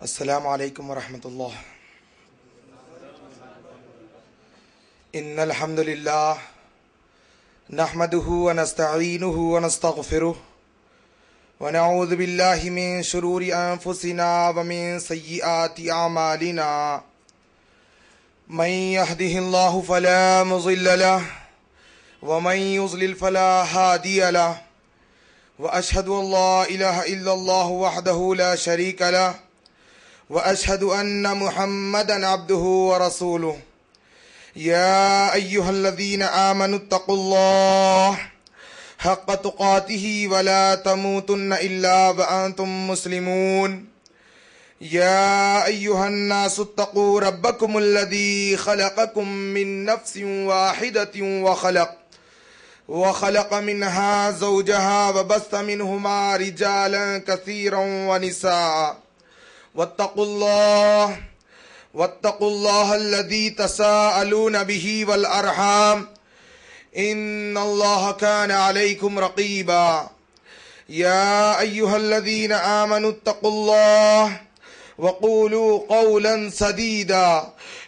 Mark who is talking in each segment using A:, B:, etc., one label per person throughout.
A: السلام علیکم ورحمۃ اللہ۔ ان الحمد للہ نحمده ونستعینه ونستغفره ونعوذ باللہ من شرور انفسنا ومن سیئات اعمالنا من يهده الله فلا مضل له ومن يضلل فلا هادي له واشهد ان لا اله الا الله وحده لا شريك له وأشهد أن محمدا عبده ورسوله يا أيها الذين آمنوا اتقوا الله حق تقاته ولا تموتن إلا وأنتم مسلمون يا أيها الناس اتقوا ربكم الذي خلقكم من نفس واحدة وخلق منها زوجها وبث منهما رجالا كثيرا ونساء واتقوا الله الذي تساءلون به والأرحام إن الله كان عليكم رقيبا يا أيها الذين آمنوا اتقوا الله وقولوا قولا سديدا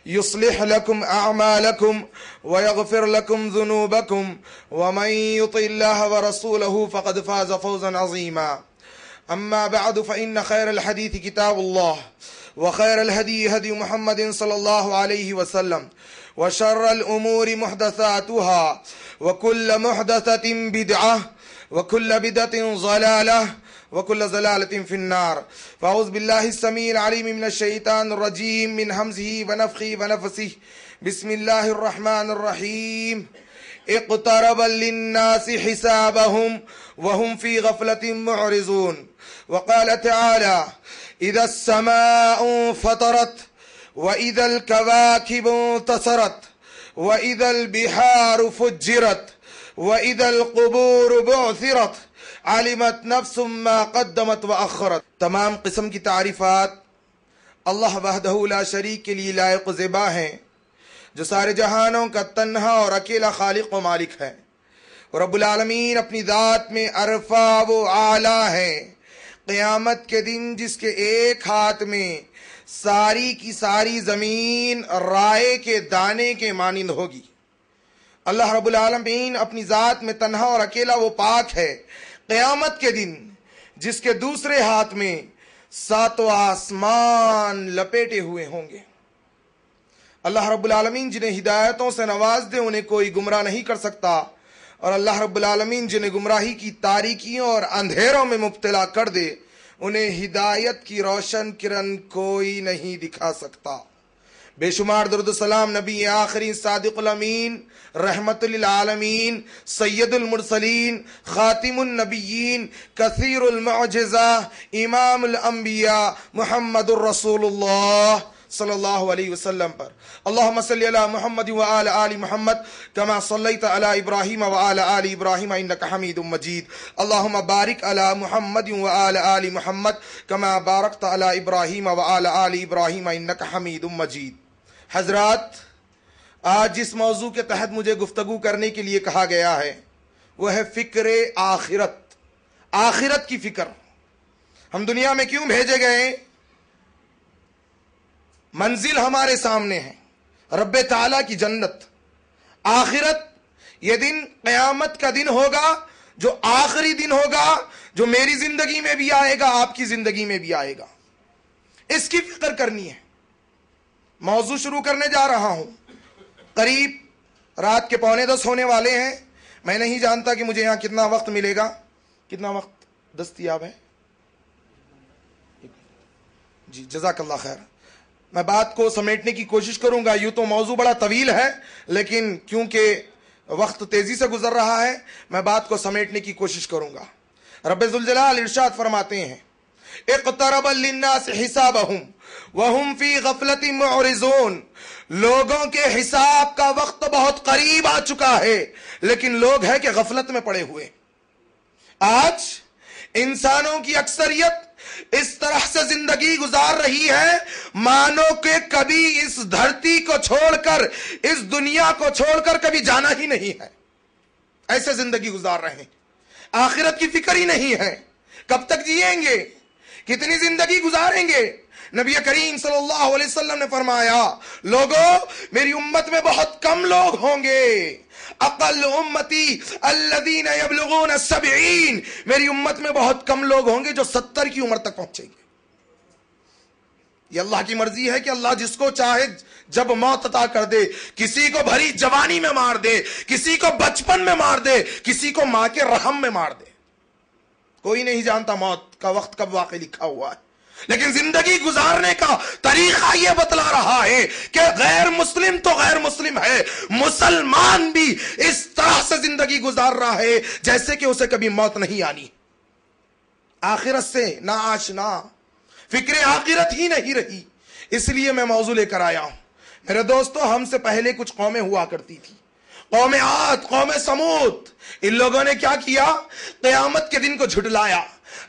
A: يصلح لكم أعمالكم ويغفر لكم ذنوبكم ومن يطع الله ورسوله فقد فاز فوزا عظيما أما بعد فإن خير الحديث كتاب الله وخير الهدي هدي محمد صلى الله عليه وسلم وشر الأمور محدثاتها وكل محدثة بدعة وكل بدعة ضلالة وكل ضلالة في النار فأعوذ بالله السميع العليم من الشيطان الرجيم من همزه ونفخه ونفثه بسم الله الرحمن الرحيم اقترب للناس حسابهم وهم في غفلة معرضون وقال تعالى إذا السماء فطرت وإذا الكواكب انتصرت وإذا البحار فجرت وإذا القبور بعثرت علمت نفس ما قدمت وأخرت۔ تمام قسم کی تعریفات اللہ وحدہ لا شریک کے لیے لائق و زیبا ہیں، جو سارے جہانوں کا تنہا اور اکیلا خالق و مالک ہے، اور رب العالمین اپنی ذات میں عرفہ و اعلیٰ ہے۔ قیامت کے دن جس کے ایک ہاتھ میں ساری کی ساری زمین رائے کے دانے کے مانند ہوگی۔ اللہ رب العالمین اپنی ذات میں تنہا اور اکیلا وہ پاک ہے۔ قیامت کے دن جس کے دوسرے ہاتھ میں ساتوں آسمان لپیٹے ہوئے ہوں گے۔ اللہ رب العالمین جنہیں ہدایتوں سے نواز دے انہیں کوئی گمراہ نہیں کر سکتا، اور اللہ رب العالمین جنہیں گمراہی کی تاریکیوں اور اندھیروں میں مبتلا کر دے انہیں ہدایت کی روشن کرن کوئی نہیں دکھا سکتا۔ بے شمار درود و سلام نبی آخری صادق الامین رحمت للعالمین سید المرسلین خاتم النبیین کثیر المعجزہ امام الانبیاء محمد الرسول اللہ صلی اللہ علیہ وسلم پر۔ اللہم صلی علی محمد وآل آل محمد کما صلیت علی ابراہیم وآل آل ابراہیم انکا حمید مجید۔ اللہم بارک علی محمد وآل آل محمد کما بارکت علی ابراہیم وآل آل ابراہیم انکا حمید مجید۔ حضرات، آج جس موضوع کے تحت مجھے گفتگو کرنے کے لیے کہا گیا ہے وہ ہے فکر آخرت، آخرت کی فکر۔ ہم دنیا میں کیوں بھیجے گئے؟ منزل ہمارے سامنے ہے، رب تعالیٰ کی جنت۔ آخرت یہ دن قیامت کا دن ہوگا جو آخری دن ہوگا، جو میری زندگی میں بھی آئے گا، آپ کی زندگی میں بھی آئے گا۔ اس کی فکر کرنی ہے۔ موضوع شروع کرنے جا رہا ہوں۔ قریب رات کے 9:45 ہونے والے ہیں۔ میں نہیں جانتا کہ مجھے یہاں کتنا وقت ملے گا، کتنا وقت دستیاب ہے؟ جی جزاک اللہ خیر۔ میں بات کو سمیٹنے کی کوشش کروں گا۔ یوں تو موضوع بڑا طویل ہے، لیکن کیونکہ وقت تیزی سے گزر رہا ہے میں بات کو سمیٹنے کی کوشش کروں گا۔ رب ذوالجلال ارشاد فرماتے ہیں اقترب للناس حسابهم وهم في غفلة معرضون۔ لوگوں کے حساب کا وقت بہت قریب آ چکا ہے، لیکن لوگ ہیں کہ غفلت میں پڑے ہوئے۔ آج انسانوں کی اکثریت اس طرح سے زندگی گزار رہی ہے مانو کہ کبھی اس دھرتی کو چھوڑ کر، اس دنیا کو چھوڑ کر کبھی جانا ہی نہیں ہے۔ ایسے زندگی گزار رہے ہیں، آخرت کی فکر ہی نہیں ہے۔ کب تک جیئیں گے، کتنی زندگی گزاریں گے، نبی کریم صلی اللہ علیہ وسلم نے فرمایا لوگوں میری امت میں بہت کم لوگ ہوں گے، اقل امتی الذین یبلغون 70، میری امت میں بہت کم لوگ ہوں گے جو 70 کی عمر تک پہنچیں گے۔ یہ اللہ کی مرضی ہے کہ اللہ جس کو چاہے جب موت عطا کر دے، کسی کو بھری جوانی میں مار دے، کسی کو بچپن میں مار دے، کسی کو ماں کے رحم میں مار دے۔ کوئی نہیں جانتا موت کا وقت کب واقع لکھا ہوا ہے، لیکن زندگی گزارنے کا طریقہ یہ بتلا رہا ہے کہ غیر مسلم تو غیر مسلم ہے، مسلمان بھی اس طرح سے زندگی گزار رہا ہے جیسے کہ اسے کبھی موت نہیں آنی، آخرت سے نا آشنا، فکر آخرت ہی نہیں رہی۔ اس لیے میں موضوع لے کر آیا ہوں۔ میرے دوستو، ہم سے پہلے کچھ قومیں ہوا کرتی تھی، قوم عاد، قوم سمود۔ ان لوگوں نے کیا کیا؟ قیامت کے دن کو جھٹلایا۔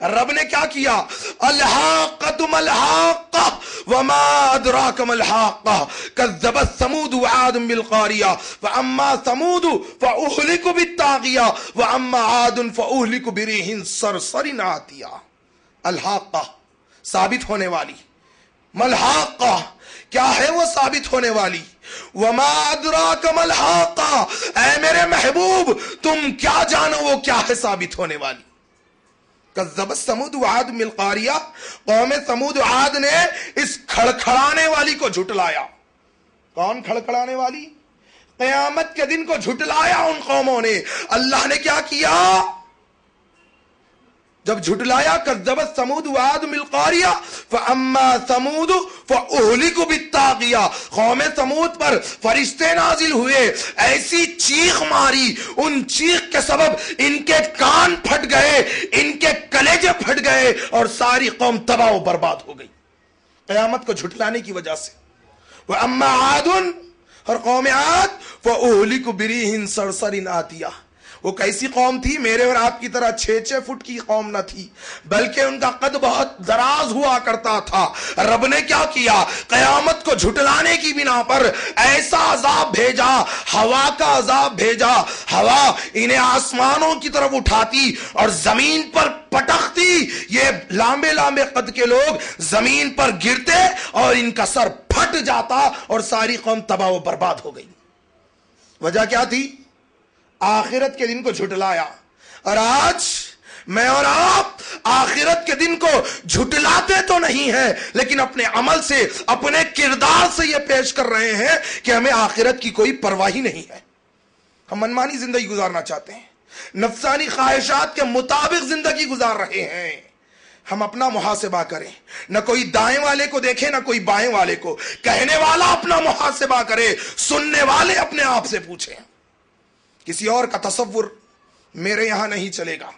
A: رب نے کیا کیا؟ الحاقۃ ما الحاقۃ وما ادراک ما الحاقۃ کذبت ثمود وعاد بالقاریہ فاما ثمود فاہلکوا بالطاغیہ واما عاد فاہلکوا بريح صرصر عاتیہ۔ الحاقہ ثابت ہونے والی، ملحاقہ کیا ہے وہ ثابت ہونے والی؟ وما ادراک ما الحاقہ، اے میرے محبوب تم کیا جانو وہ کیا ہے ثابت ہونے والی؟ کذبت ثمود وعاد بالقاریہ، قوم ثمود و عاد نے اس کھڑکھڑانے والی کو جھٹلایا۔ کون کھڑکھڑانے والی؟ قیامت کے دن کو جھٹلایا ان قوموں نے۔ اللہ نے کیا کیا جب جھٹلایا؟ کذبت ثمود وعاد بالقاریہ فاما ثمود فاہلکوا بالطاغیہ، قوم ثمود پر فرشتے نازل ہوئے، ایسی چیخ ماری، ان چیخ کے سبب ان کے کان پھٹ گئے، ان کے کلیجے پھٹ گئے اور ساری قوم تباہ و برباد ہو گئی قیامت کو جھٹلانے کی وجہ سے۔ واما عاد، اور قوم عاد فاہلکوا بريح صرصر عاتیہ، وہ کیسی قوم تھی؟ میرے اور آپ کی طرح 6 فٹ کی قوم نہ تھی، بلکہ ان کا قد بہت دراز ہوا کرتا تھا۔ رب نے کیا کیا؟ قیامت کو جھٹلانے کی بنا پر ایسا عذاب بھیجا، ہوا کا عذاب بھیجا۔ ہوا انہیں آسمانوں کی طرف اٹھاتی اور زمین پر پٹکتی، یہ لمبے لمبے قد کے لوگ زمین پر گرتے اور ان کا سر پھٹ جاتا اور ساری قوم تباہ و برباد ہو گئی۔ وجہ کیا تھی؟ آخرت کے دن کو جھٹلایا۔ اور آج میں اور آپ آخرت کے دن کو جھٹلاتے تو نہیں ہیں، لیکن اپنے عمل سے، اپنے کردار سے یہ پیش کر رہے ہیں کہ ہمیں آخرت کی کوئی پرواہ ہی نہیں ہے۔ ہم منمانی زندگی گزارنا چاہتے ہیں، نفسانی خواہشات کے مطابق زندگی گزار رہے ہیں۔ ہم اپنا محاسبہ کریں، نہ کوئی دائیں والے کو دیکھے نہ کوئی بائیں والے کو۔ کہنے والا اپنا محاسبہ کرے، سننے والے اپنے آپ سے پوچھیں۔ کسی اور کا تصور میرے یہاں نہیں چلے گا۔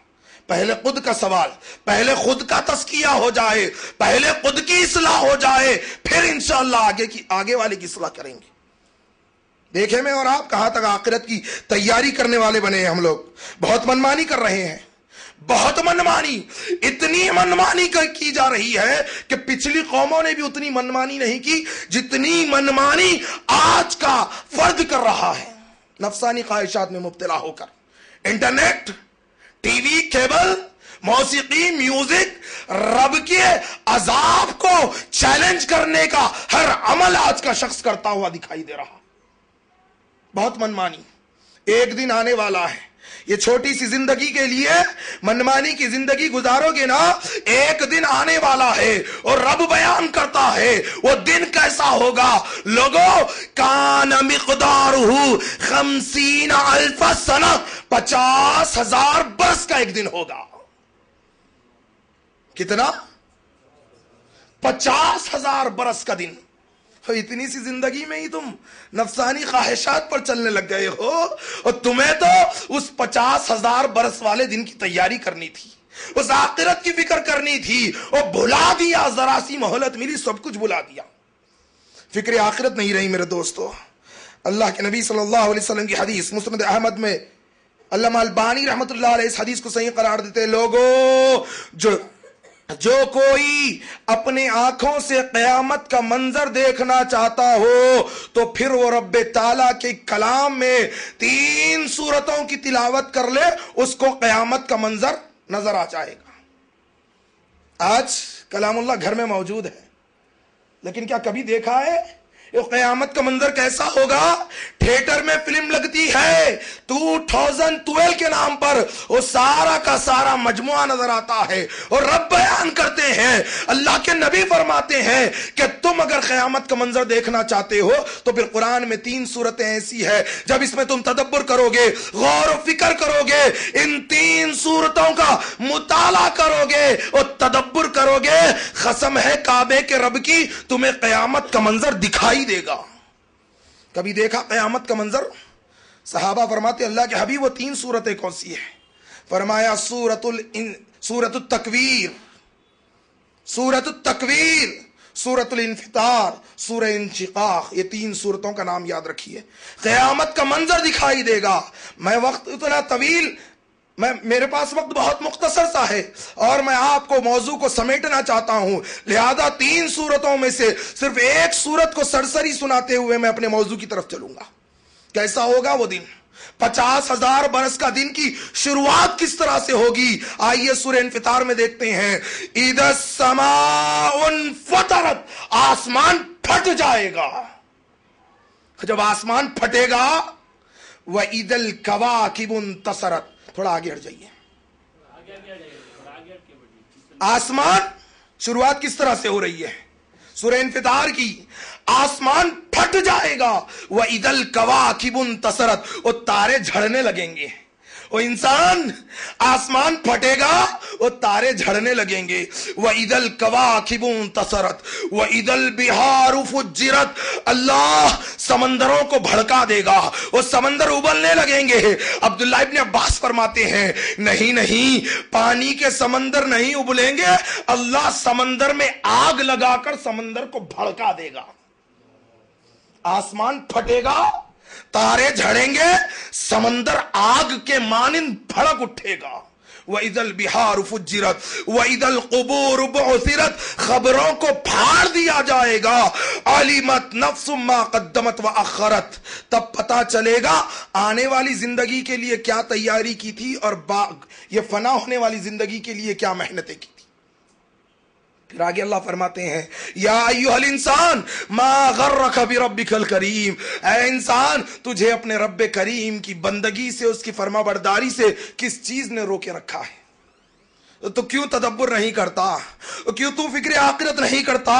A: پہلے خود کا سوال، پہلے خود کا تزکیہ ہو جائے، پہلے خود کی اصلاح ہو جائے، پھر انشاءاللہ آگے والے کی اصلاح کریں گے۔ دیکھیں میں اور آپ کہاں تک آخرت کی تیاری کرنے والے بنے ہیں ہم لوگ۔ بہت منمانی کر رہے ہیں، بہت منمانی، اتنی منمانی کی جا رہی ہے کہ پچھلی قوموں نے بھی اتنی منمانی نہیں کی جتنی منمانی آج کا فرد کر رہا ہے، نفسانی خواہشات میں مبتلا ہو کر۔ انٹرنیٹ، ٹی وی، کیبل، موسیقی، میوزک، رب کے عذاب کو چیلنج کرنے کا ہر عمل آج کا شخص کرتا ہوا دکھائی دے رہا۔ بہت منمانی، ایک دن آنے والا ہے، یہ چھوٹی سی زندگی کے لیے منمانی کی زندگی گزارو گے نا، ایک دن آنے والا ہے اور رب بیان کرتا ہے وہ دن کیسا ہوگا۔ لوگوں، کان مقدارہ 50,000 سنہ، 50,000 برس کا ایک دن ہوگا۔ کتنا؟ 50,000 برس کا دن۔ اتنی سی زندگی میں ہی تم نفسانی خواہشات پر چلنے لگ گئے ہو، اور تمہیں تو اس 50,000 برس والے دن کی تیاری کرنی تھی، اس آخرت کی فکر کرنی تھی، اور بھلا دیا، ذرا سی مہلت ملی سب کچھ بھلا دیا۔ فکر آخرت نہیں رہی میرے دوستو۔ اللہ کے نبی صلی اللہ علیہ وسلم کی حدیث مسند احمد میں علامہ البانی رحمت اللہ علیہ اس حدیث کو صحیح قرار دیتے، لوگوں جو کوئی اپنے آنکھوں سے قیامت کا منظر دیکھنا چاہتا ہو تو پھر وہ رب تعالیٰ کے کلام میں 3 سورتوں کی تلاوت کر لے، اس کو قیامت کا منظر نظر آ جائے گا۔ آج کلام اللہ گھر میں موجود ہے، لیکن کیا کبھی دیکھا ہے یہ قیامت کا منظر کیسا ہوگا؟ تھیٹر میں فلم لگتی ہے 2012 کے نام پر، وہ سارا کا سارا مجموعہ نظر آتا ہے اور رب بیان کرتے ہیں، اللہ کے نبی فرماتے ہیں کہ تم اگر قیامت کا منظر دیکھنا چاہتے ہو تو پھر قرآن میں 3 صورتیں ایسی ہے، جب اس میں تم تدبر کرو گے، غور و فکر کرو گے، ان 3 صورتوں کا مطالعہ کرو گے اور تدبر کرو گے، قسم ہے کعبے کے رب کی، تمہیں قیامت کا منظر دکھائی دے گا۔ کبھی دیکھا قیامت کا منظر؟ صحابہ فرماتے اللہ کے حبیب وہ 3 صورتیں کون سی ہیں؟ فرمایا سورۃ التکویر، سورۃ التکویر، سورۃ الانفطار، سورہ انشقاق، یہ 3 صورتوں کا نام یاد رکھیے۔ قیامت کا منظر دکھائی دے گا۔ میں وقت اتنا طویل، میرے پاس وقت بہت مختصر سا ہے اور میں آپ کو موضوع کو سمیٹنا چاہتا ہوں، لہذا 3 صورتوں میں سے صرف ایک صورت کو سرسری سناتے ہوئے میں اپنے موضوع کی طرف چلوں گا۔ کیسا ہوگا وہ دن؟ 50,000 برس کا دن کی شروعات کس طرح سے ہوگی؟ آئیے سورہ انفطار میں دیکھتے ہیں، اِذَا السَّمَاءُ انفطرت، آسمان پھٹ جائے گا۔ جب آسمان پھٹے گا، وَإِذَا الْكَوَاكِبُ انتَثَرَتْ، تھوڑا آگے ہٹ جائیے۔ آسمان شروعات کس طرح سے ہو رہی ہے سورہ انفطار کی؟ آسمان پھٹ جائے گا، وَإِذَا الْكَوَاكِبُ انتَثَرَتْ، اور تارے جھڑنے لگیں گے۔ وہ انسان، آسمان پھٹے گا اور تارے جھڑنے لگیں گے۔ وَإِذَا الْكَوَاكِبُ انتَثَرَتْ وَإِذَا الْبِحَارُ فُجِّرَتْ، اللہ سمندروں کو بھڑکا دے گا، وہ سمندر ابلنے لگیں گے۔ عبداللہ ابن عباس فرماتے ہیں نہیں، پانی کے سمندر نہیں ابلیں گے، اللہ سمندر میں آگ لگا کر سمندر کو بھڑکا دے گا۔ آسمان پھٹے گا، تارے جھڑیں گے، سمندر آگ کے مانند بھڑک اٹھے گا۔ وَإِذَا الْبِحَارُ فُجِّرَتْ وَإِذَا الْقُبُورُ بُعْثِرَتْ، خبروں کو پھاڑ دیا جائے گا۔ عَلِمَتْ نَفْسٌ مَا قَدَّمَتْ وَأَخَّرَتْ، تب پتہ چلے گا آنے والی زندگی کے لیے کیا تیاری کی تھی اور یہ فنا ہونے والی زندگی کے لیے کیا محنتیں کی تھی۔ پھر آگے اللہ فرماتے ہیں، یا ایھا الانسان ما غرک بربک الکریم، اے انسان تجھے اپنے رب کریم کی بندگی سے، اس کی فرما برداری سے کس چیز نے روکے رکھا ہے؟ تو کیوں تدبر نہیں کرتا؟ کیوں تو فکر آخرت نہیں کرتا؟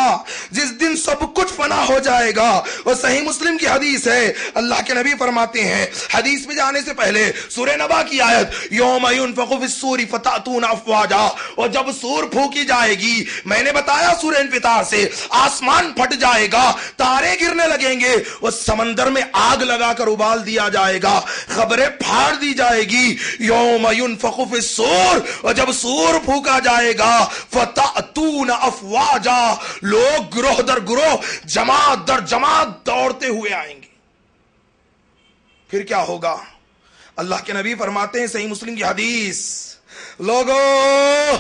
A: جس دن سب کچھ فنا ہو جائے گا۔ اور صحیح مسلم کی حدیث ہے، اللہ کے نبی فرماتے ہیں، حدیث میں جانے سے پہلے سورہ نبا کی آیت، یوم ينفخ في الصور فتأتون افواجا، اور جب سور پھونکی جائے گی، میں نے بتایا سورہ انفطار سے، آسمان پھٹ جائے گا، تارے گرنے لگیں گے، اور سمندر میں آگ لگا کر ابال دیا جائے گا، خبریں پھاڑ دی جائے گی۔ یوم ينفخ في الصور، اور جب سور پھونکا جائے گا، فتأتون افواجا، لوگ گروہ در گروہ، جماعت در جماعت دوڑتے ہوئے آئیں گے۔ پھر کیا ہوگا؟ اللہ کے نبی فرماتے ہیں، صحیح مسلم کی حدیث، لوگوں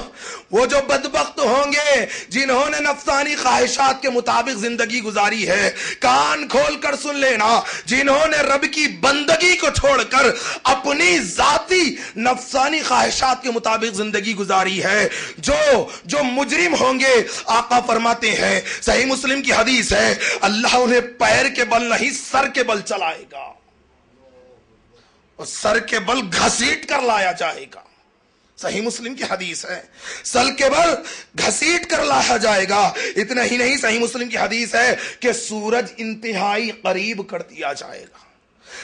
A: وہ جو بدبخت ہوں گے جنہوں نے نفسانی خواہشات کے مطابق زندگی گزاری ہے، کان کھول کر سن لینا، جنہوں نے رب کی بندگی کو چھوڑ کر اپنی ذاتی نفسانی خواہشات کے مطابق زندگی گزاری ہے، جو مجرم ہوں گے، آقا فرماتے ہیں، صحیح مسلم کی حدیث ہے، اللہ انہیں پیر کے بل نہیں سر کے بل چلائے گا، اور سر کے بل گھسیٹ کر لایا جائے گا۔ صحیح مسلم کی حدیث ہے، سل کے بل گھسیٹ کر لایا جائے گا۔ اتنا ہی نہیں، صحیح مسلم کی حدیث ہے کہ سورج انتہائی قریب کر دیا جائے گا،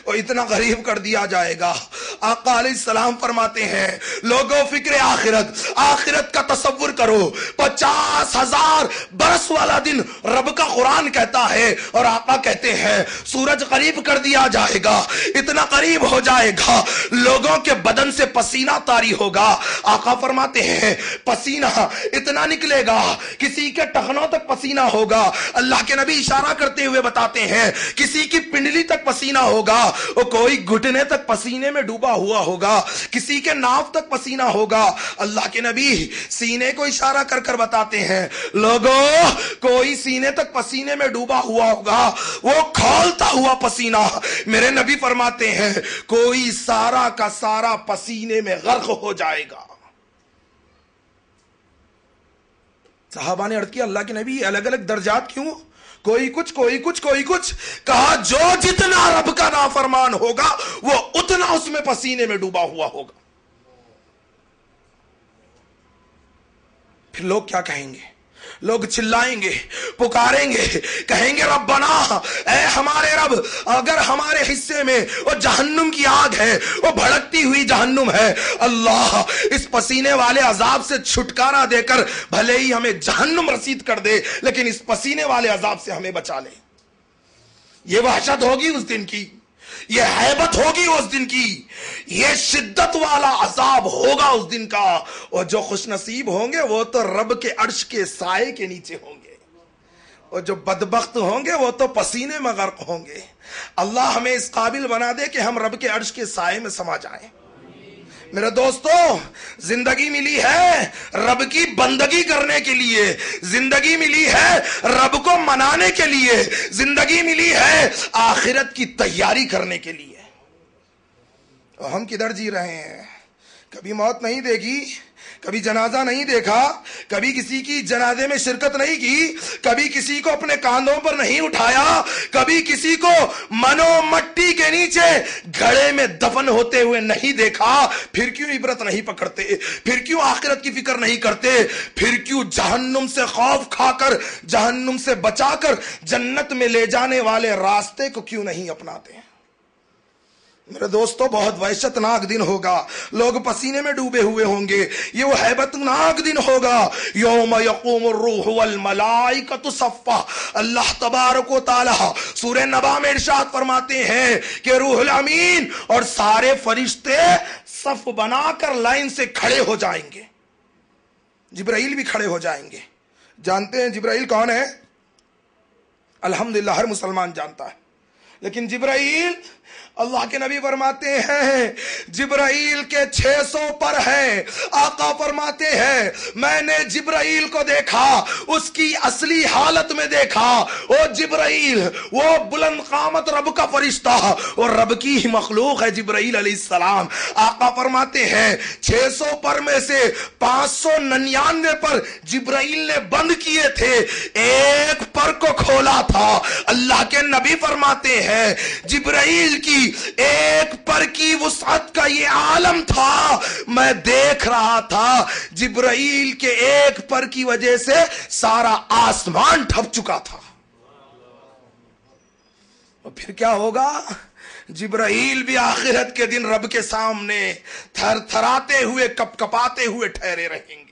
A: اور اتنا قریب کر دیا جائے گا، آقا علیہ السلام فرماتے ہیں، لوگوں فکر آخرت کا تصور کرو، 50,000 برس والا دن رب کا قرآن کہتا ہے، اور آقا کہتے ہیں سورج قریب کر دیا جائے گا، اتنا قریب ہو جائے گا، لوگوں کے بدن سے پسینہ طاری ہوگا۔ آقا فرماتے ہیں پسینہ اتنا نکلے گا، کسی کے ٹخنوں تک پسینہ ہوگا۔ اللہ کے نبی اشارہ کرتے ہوئے بتاتے ہیں کسی کی پنڈلی تک پسینہ ہوگا، اور کوئی گھٹنے تک پسینے میں ڈوبا ہوا ہوگا، کسی کے ناف تک پسینہ ہوگا۔ اللہ کے نبی سینے کو اشارہ کر کر بتاتے ہیں، لوگوں کوئی سینے تک پسینے میں ڈوبا ہوا ہوگا، وہ کھولتا ہوا پسینہ، میرے نبی فرماتے ہیں کوئی سارا کا سارا پسینے میں غرق ہو جائے گا۔ صحابہ نے عرض کیا اللہ کے نبی الگ الگ درجات کیوں؟ کوئی کچھ کوئی کچھ کوئی کچھ. کہا جو جتنا رب کا نافرمان ہوگا وہ اتنا اس میں پسینے میں ڈوبا ہوا ہوگا. پھر لوگ کیا کہیں گے؟ لوگ چلائیں گے، پکاریں گے، کہیں گے ربنا، اے ہمارے رب، اگر ہمارے حصے میں وہ جہنم کی آگ ہے، وہ بھڑکتی ہوئی جہنم ہے، اللہ اس پسینے والے عذاب سے چھٹکارا دے کر بھلے ہی ہمیں جہنم رسید کر دے لیکن اس پسینے والے عذاب سے ہمیں بچا لے. یہ وحشت ہوگی اس دن کی، یہ ہیبت ہوگی اس دن کی، یہ شدت والا عذاب ہوگا اس دن کا. اور جو خوش نصیب ہوں گے وہ تو رب کے عرش کے سائے کے نیچے ہوں گے، اور جو بدبخت ہوں گے وہ تو پسینے میں غرق ہوں گے. اللہ ہمیں اس قابل بنا دے کہ ہم رب کے عرش کے سائے میں سما جائیں. میرے دوستو، زندگی ملی ہے رب کی بندگی کرنے کے لیے، زندگی ملی ہے رب کو منانے کے لیے، زندگی ملی ہے آخرت کی تیاری کرنے کے لیے. اور ہم کدھر جی رہے ہیں؟ کبھی موت نہیں دیکھی، کبھی جنازہ نہیں دیکھا، کبھی کسی کی جنازے میں شرکت نہیں کی، کبھی کسی کو اپنے کاندھوں پر نہیں اٹھایا، کبھی کسی کو منو مٹی کے نیچے گھڑے میں دفن ہوتے ہوئے نہیں دیکھا. پھر کیوں عبرت نہیں پکڑتے؟ پھر کیوں آخرت کی فکر نہیں کرتے؟ پھر کیوں جہنم سے خوف کھا کر، جہنم سے بچا کر جنت میں لے جانے والے راستے کو کیوں نہیں اپناتے؟ میرے دوستو، بہت وحشت ناک دن ہوگا، لوگ پسینے میں ڈوبے ہوئے ہوں گے. یہ وہ ہیبت ناک دن ہوگا، یوم یقوم الروح والملائکۃ صفا. اللہ تبارک و تعالی سورہ نبا میں ارشاد فرماتے ہیں کہ روح الامین اور سارے فرشتے صف بنا کر لائن سے کھڑے ہو جائیں گے. جبرائیل بھی کھڑے ہو جائیں گے. جانتے ہیں جبرائیل کون ہے؟ الحمدللہ ہر مسلمان جانتا ہے. لیکن جبرائیل، اللہ کے نبی فرماتے ہیں جبرائیل کے 600 پر ہے. آقا فرماتے ہیں میں نے جبرائیل کو دیکھا، اس کی اصلی حالت میں دیکھا. وہ جبرائیل وہ بلند قامت رب کا فرشتہ اور رب کی ہی مخلوق ہے جبرائیل علیہ السلام. آقا فرماتے ہیں 600 پر میں سے 599 پر جبرائیل نے بند کیے تھے، ایک پر کو کھولا تھا. اللہ کے نبی فرماتے ہیں جبرائیل کی ایک پر کی وسعت کا یہ عالم تھا. میں دیکھ رہا تھا جبرائیل کے ایک پر کی وجہ سے سارا آسمان ڈھپ چکا تھا. اور پھر کیا ہوگا؟ جبرائیل بھی آخرت کے دن رب کے سامنے تھر تھراتے ہوئے کپ کپاتے ہوئے ٹھہرے رہیں گے.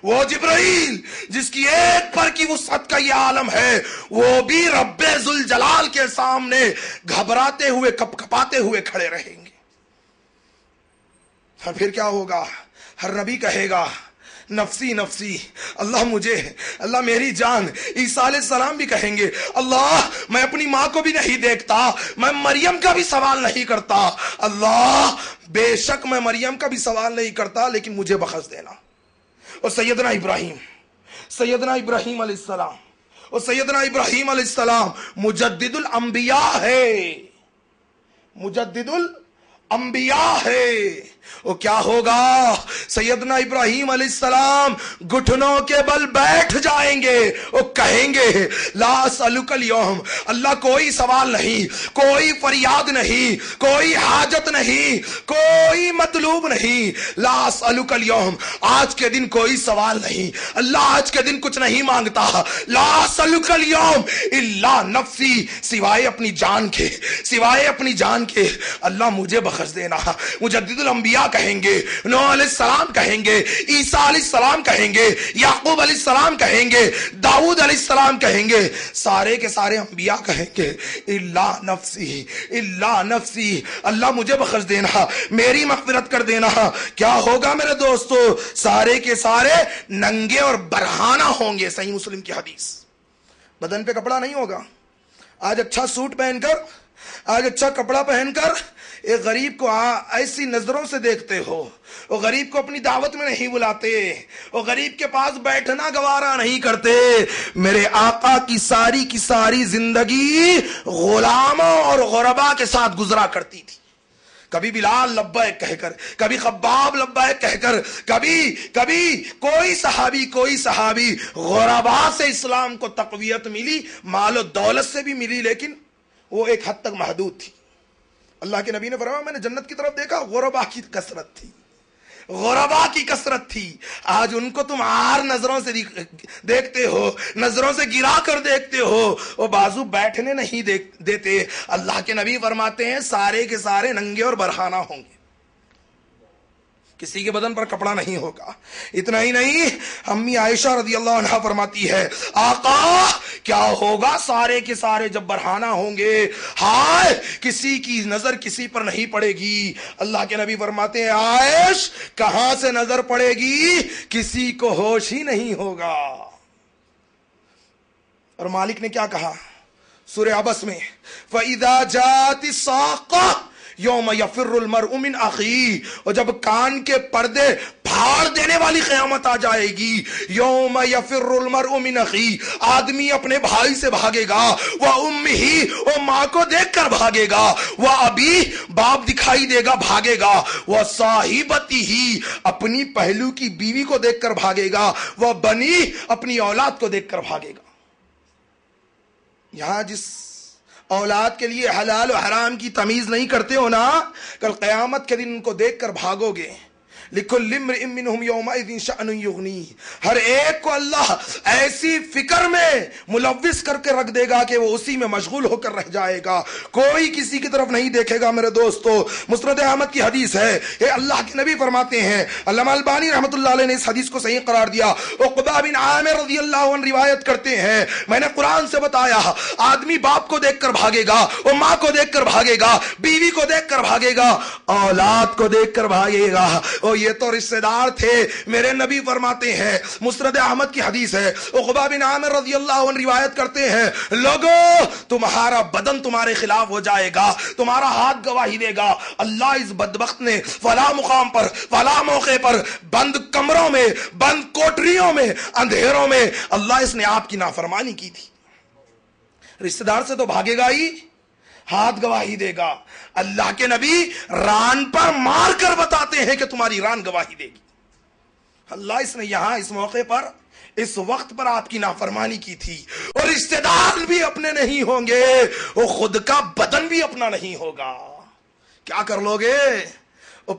A: وہ جبرائیل جس کی ایک پر کی وسعت کا یہ عالم ہے، وہ بھی رب ذوالجلال کے سامنے گھبراتے ہوئے کپ کپاتے ہوئے کھڑے رہیں گے. اور پھر کیا ہوگا؟ ہر نبی کہے گا نفسی نفسی، اللہ مجھے، اللہ میری جان. عیسیٰ علیہ السلام بھی کہیں گے اللہ میں اپنی ماں کو بھی نہیں دیکھتا، میں مریم کا بھی سوال نہیں کرتا. اللہ بے شک میں مریم کا بھی سوال نہیں کرتا لیکن مجھے بخش دینا. اور سیدنا ابراہیم علیہ السلام، اور سیدنا ابراہیم علیہ السلام مجدد الانبیاء ہے، مجدد الانبیاء ہے. وہ کیا ہوگا؟ سیدنا ابراہیم علیہ السلام گھٹنوں کے بل بیٹھ جائیں گے، وہ کہیں گے لا اسألک اليوم، اللہ کوئی سوال نہیں، کوئی فریاد نہیں، کوئی حاجت نہیں، کوئی مطلوب نہیں. لا اسألک اليوم، آج کے دن کوئی سوال نہیں، اللہ آج کے دن کچھ نہیں مانگتا. لا اسألک اليوم الا نفسی، سوائے اپنی جان کے، سوائے اپنی جان کے اللہ مجھے بخش دینا. مجدد الانبیاء کہیں گے، نوح علیہ السلام کہیں گے، عیسیٰ علیہ السلام کہیں گے، یعقوب علیہ السلام کہیں گے، داؤد علیہ السلام کہیں گے، سارے کے سارے انبیاء کہیں گے الا نفسی، الا نفسی، اللہ مجھے بخش دینا، میری مغفرت کر دینا. کیا ہوگا میرے دوستو؟ سارے کے سارے ننگے اور برہانہ ہوں گے. صحیح مسلم کی حدیث. بدن پہ کپڑا نہیں ہوگا. آج اچھا سوٹ پہن کر، آج اچھا کپڑا پہن کر ایک غریب کو ایسی نظروں سے دیکھتے ہو، وہ غریب کو اپنی دعوت میں نہیں بلاتے، وہ غریب کے پاس بیٹھنا گوارا نہیں کرتے. میرے آقا کی ساری زندگی غلاموں اور غربا کے ساتھ گزرا کرتی تھی. کبھی بلال لبیک کہہ کر، کبھی خباب لبیک کہہ کر، کبھی کوئی صحابی غربا سے اسلام کو تقویت ملی، مال و دولت سے بھی ملی، لیکن وہ ایک حد تک محدود تھی۔ اللہ کے نبی نے فرمایا میں نے جنت کی طرف دیکھا، غربا کی کثرت تھی، غربا کی کثرت تھی۔ آج ان کو تم آر نظروں سے دیکھتے ہو، نظروں سے گرا کر دیکھتے ہو، وہ بازو بیٹھنے نہیں دیتے۔ اللہ کے نبی فرماتے ہیں سارے کے سارے ننگے اور برہنہ ہوں گے، کسی کے بدن پر کپڑا نہیں ہوگا۔ اتنا ہی نہیں، امی عائشہ رضی اللہ عنہا فرماتی ہے آقا کیا ہوگا سارے کے سارے جب برہنہ ہوں گے، ہائے کسی کی نظر کسی پر نہیں پڑے گی۔ اللہ کے نبی فرماتے ہیں عائش کہاں سے نظر پڑے گی، کسی کو ہوش ہی نہیں ہوگا۔ اور مالک نے کیا کہا سورہ عبس میں، فَإِذَا جَاءَتِ الصَّاخَّةُ یوم یفر المرء من اخیہ، اور جب کان کے پردے پھاڑ دینے والی قیامت آ جائے گی، یوم یفر المرء من اخیہ، آدمی اپنے بھائی سے بھاگے گا، وَأُمِّهِ، وہ ماں کو دیکھ کر بھاگے گا، وَأَبِيهِ، باپ دکھائی دے گا بھاگے گا، وَصَاحِبَتِهِ، اپنی پہلو کی بیوی کو دیکھ کر بھاگے گا، وَبَنِيهِ، اپنی اولاد کو دیکھ کر بھاگے گا۔ یہاں جس اولاد کے لیے حلال و حرام کی تمیز نہیں کرتے ہو نا، کل قیامت کے دن ان کو دیکھ کر بھاگو گے۔ لِكُلِّ امْرِئٍ مِّنْهُمْ يَوْمَئِذٍ شَأْنٌ يُغْنِيهِ، ہر ایک کو اللہ ایسی فکر میں ملوث کر کے رکھ دے گا کہ وہ اسی میں مشغول ہو کر رہ جائے گا، کوئی کسی کی طرف نہیں دیکھے گا۔ میرے دوستو مسند احمد کی حدیث ہے، یہ اللہ کے نبی فرماتے ہیں، علامہ البانی رحمۃ اللہ علیہ نے اس حدیث کو صحیح قرار دیا، عقبہ بن عامر رضی اللہ عنہ روایت کرتے ہیں میں نے قرآن سے بتایا آدمی باپ کو دیکھ کر بھاگے گا، وہ ماں کو دیکھ کر بھاگے گا، بیوی کو دیکھ کر بھاگے گا، اولاد کو دیکھ کر بھاگے گا۔ یہ تو رشتہ دار تھے، میرے نبی فرماتے ہیں، مسند احمد کی حدیث ہے، عقبہ بن عامر رضی اللہ عنہ روایت کرتے ہیں، لوگوں تمہارا بدن تمہارے خلاف ہو جائے گا، تمہارا ہاتھ گواہی دے گا، اللہ اس بدبخت نے فلاں مقام پر فلاں موقع پر بند کمروں میں، بند کوٹریوں میں، اندھیروں میں اللہ اس نے آپ کی نافرمانی کی تھی۔ رشتہ دار سے تو بھاگے گا ہی، ہاتھ گواہی دے گا۔ اللہ کے نبی ران پر مار کر بتاتے ہیں کہ تمہاری ران گواہی دے گی۔ اللہ اس نے یہاں اس موقع پر اس وقت پر آپ کی نافرمانی کی تھی، اور رشتہ دار بھی اپنے نہیں ہوں گے، وہ خود کا بدن بھی اپنا نہیں ہوگا۔ کیا کر لو گے؟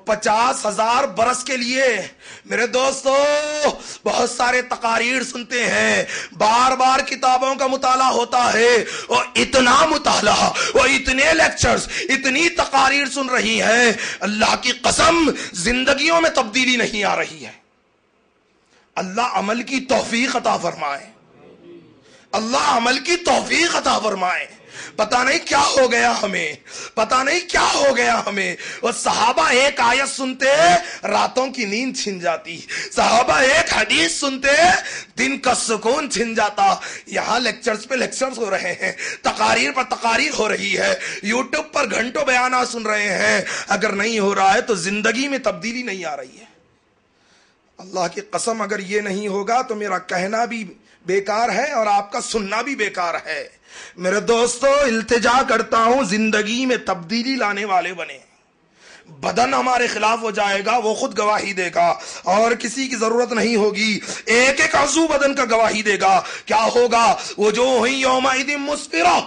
A: 50,000 برس کے لیے میرے دوستو بہت سارے تقاریر سنتے ہیں، بار بار کتابوں کا مطالعہ ہوتا ہے، اور اتنا مطالعہ، اور اتنے لیکچرز، اتنی تقاریر سن رہی ہیں، اللہ کی قسم زندگیوں میں تبدیلی نہیں آ رہی ہے۔ اللہ عمل کی توفیق عطا فرمائے، اللہ عمل کی توفیق عطا فرمائے۔ پتہ نہیں کیا ہو گیا ہمیں، پتہ نہیں کیا ہو گیا ہمیں۔ اور صحابہ ایک آیت سنتے راتوں کی نیند چھن جاتی، صحابہ ایک حدیث سنتے دن کا سکون چھن جاتا۔ یہاں لیکچرز پہ لیکچرز ہو رہے ہیں، تقاریر پر تقاریر ہو رہی ہے، یوٹیوب پر گھنٹوں بیانات سن رہے ہیں، اگر نہیں ہو رہا ہے تو زندگی میں تبدیلی نہیں آ رہی ہے۔ اللہ کی قسم اگر یہ نہیں ہوگا تو میرا کہنا بھی بیکار ہے اور آپ کا سننا بھی بیکار ہے۔ میرے دوستو التجا کرتا ہوں زندگی میں تبدیلی لانے والے بنے۔ بدن ہمارے خلاف ہو جائے گا، وہ خود گواہی دے گا، اور کسی کی ضرورت نہیں ہوگی، ایک ایک عضو بدن کا گواہی دے گا۔ کیا ہوگا؟ وجوہ یومئذ مسفرہ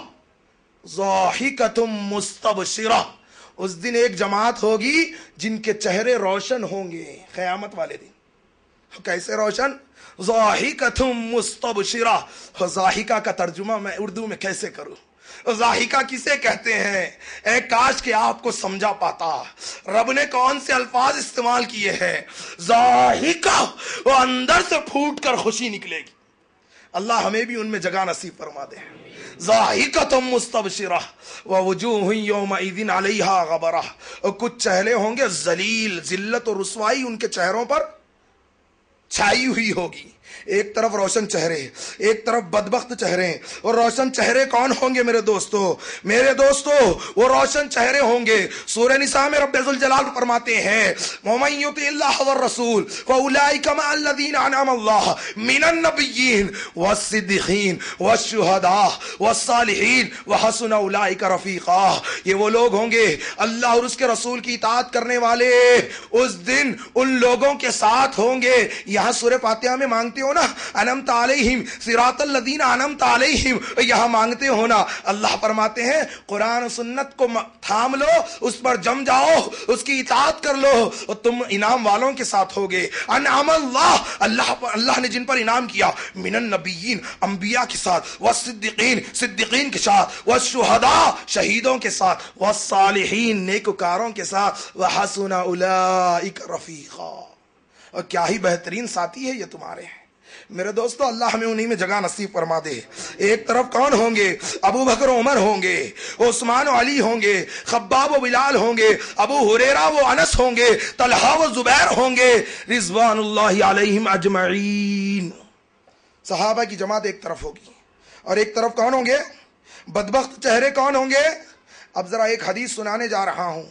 A: ضاحکۃ مستبشرہ، اس دن ایک جماعت ہوگی جن کے چہرے روشن ہوں گے قیامت والے دن۔ کیسے روشن؟ ضاحکۃ مستبشرہ۔ ضاحکہ کا ترجمہ میں اردو میں کیسے کروں؟ ضاحکہ کسے کہتے ہیں؟ اے کاش کہ آپ کو سمجھا پاتا رب نے کون سے الفاظ استعمال کیے ہیں۔ ضاحکہ، وہ اندر سے پھوٹ کر خوشی نکلے گی۔ اللہ ہمیں بھی ان میں جگہ نصیب فرما دے۔ ضاحکۃ مستبشرہ ووجوہ یومئذ علیہا غبرہ، اور کچھ چہرے ہوں گے ذلیل، ذلت اور رسوائی ان کے چہروں پر چھائی ہوئی ہوگی۔ ایک طرف روشن چہرے، ایک طرف بدبخت چہرے. اور روشن چہرے کون ہوں گے میرے دوستو؟ میرے دوستو وہ روشن چہرے ہوں گے. سورہ نساء میں رب ذوالجلال فرماتے ہیں وَمَن يُطِعِ اللَّهَ وَالرَّسُولَ فَأُولَٰئِكَ مَعَ الَّذِينَ أَنْعَمَ اللَّهُ مِنَ النَّبِيِّينَ وَالصِّدِّيقِينَ وَالشُّهَدَاءِ وَالصَّالِحِينَ وَحَسُنَ أُولَٰئِكَ رَفِيقًا. یہ وہ لوگ ہوں گے اللہ اور اس کے رسول کی اطاعت کرنے والے اس دن ان لوگوں کے ساتھ ہوں گے. یہاں سورہ فاتحہ میں مانگتے ہو نا انعمت علیہم صراط الذین انعمت علیہم، یہاں مانگتے ہو نا. اللہ فرماتے ہیں قرآن و سنت کو تھام لو، اس پر جم جاؤ، اس کی اطاعت کر لو اور تم انعام والوں کے ساتھ ہوگے. انعم اللہ نے جن پر انعام کیا، من النبیین انبیاء کے ساتھ، والصدیقین صدیقین کے ساتھ، والشہداء شہیدوں کے ساتھ، والصالحین نیکوکاروں کے ساتھ، وحسن اولئک رفیقا. اور کیا ہی بہترین ساتھی ہے یہ تمہارے ہیں. میرے دوستو اللہ ہمیں انہی میں جگہ نصیب فرما دے. ایک طرف کون ہوں گے؟ ابو بکر و عمر ہوں گے، عثمان و علی ہوں گے، خباب و بلال ہوں گے، ابو ہریرہ و انس ہوں گے، طلحہ و زبیر ہوں گے رضوان اللہ علیہم اجمعین. صحابہ کی جماعت ایک طرف ہوگی. اور ایک طرف کون ہوں گے؟ بدبخت چہرے کون ہوں گے؟ اب ذرا ایک حدیث سنانے جا رہا ہوں،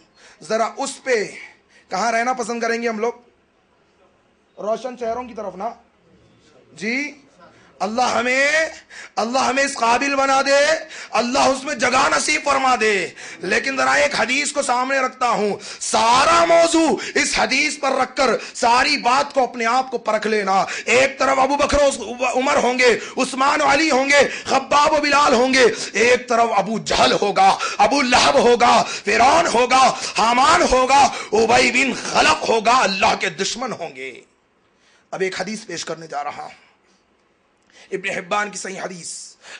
A: ذرا اس پہ کہاں رہنا پسند کریں گے ہم لوگ؟ روشن چہروں کی طرف نا جی. اللہ ہمیں اس قابل بنا دے، اللہ اس میں جگہ نصیب فرما دے. لیکن ذرا ایک حدیث کو سامنے رکھتا ہوں، سارا موضوع اس حدیث پر رکھ کر ساری بات کو اپنے آپ کو پرکھ لینا. ایک طرف ابو بکر و عمر ہوں گے، عثمان و علی ہوں گے، خباب و بلال ہوں گے. ایک طرف ابو جہل ہوگا، ابو لہب ہوگا، فرعون ہوگا، حامان ہوگا، ابی بن خلف ہوگا، اللہ کے دشمن ہوں گے. اب ایک حدیث پیش کرنے جا رہا ہوں، ابن حبان کی صحیح حدیث.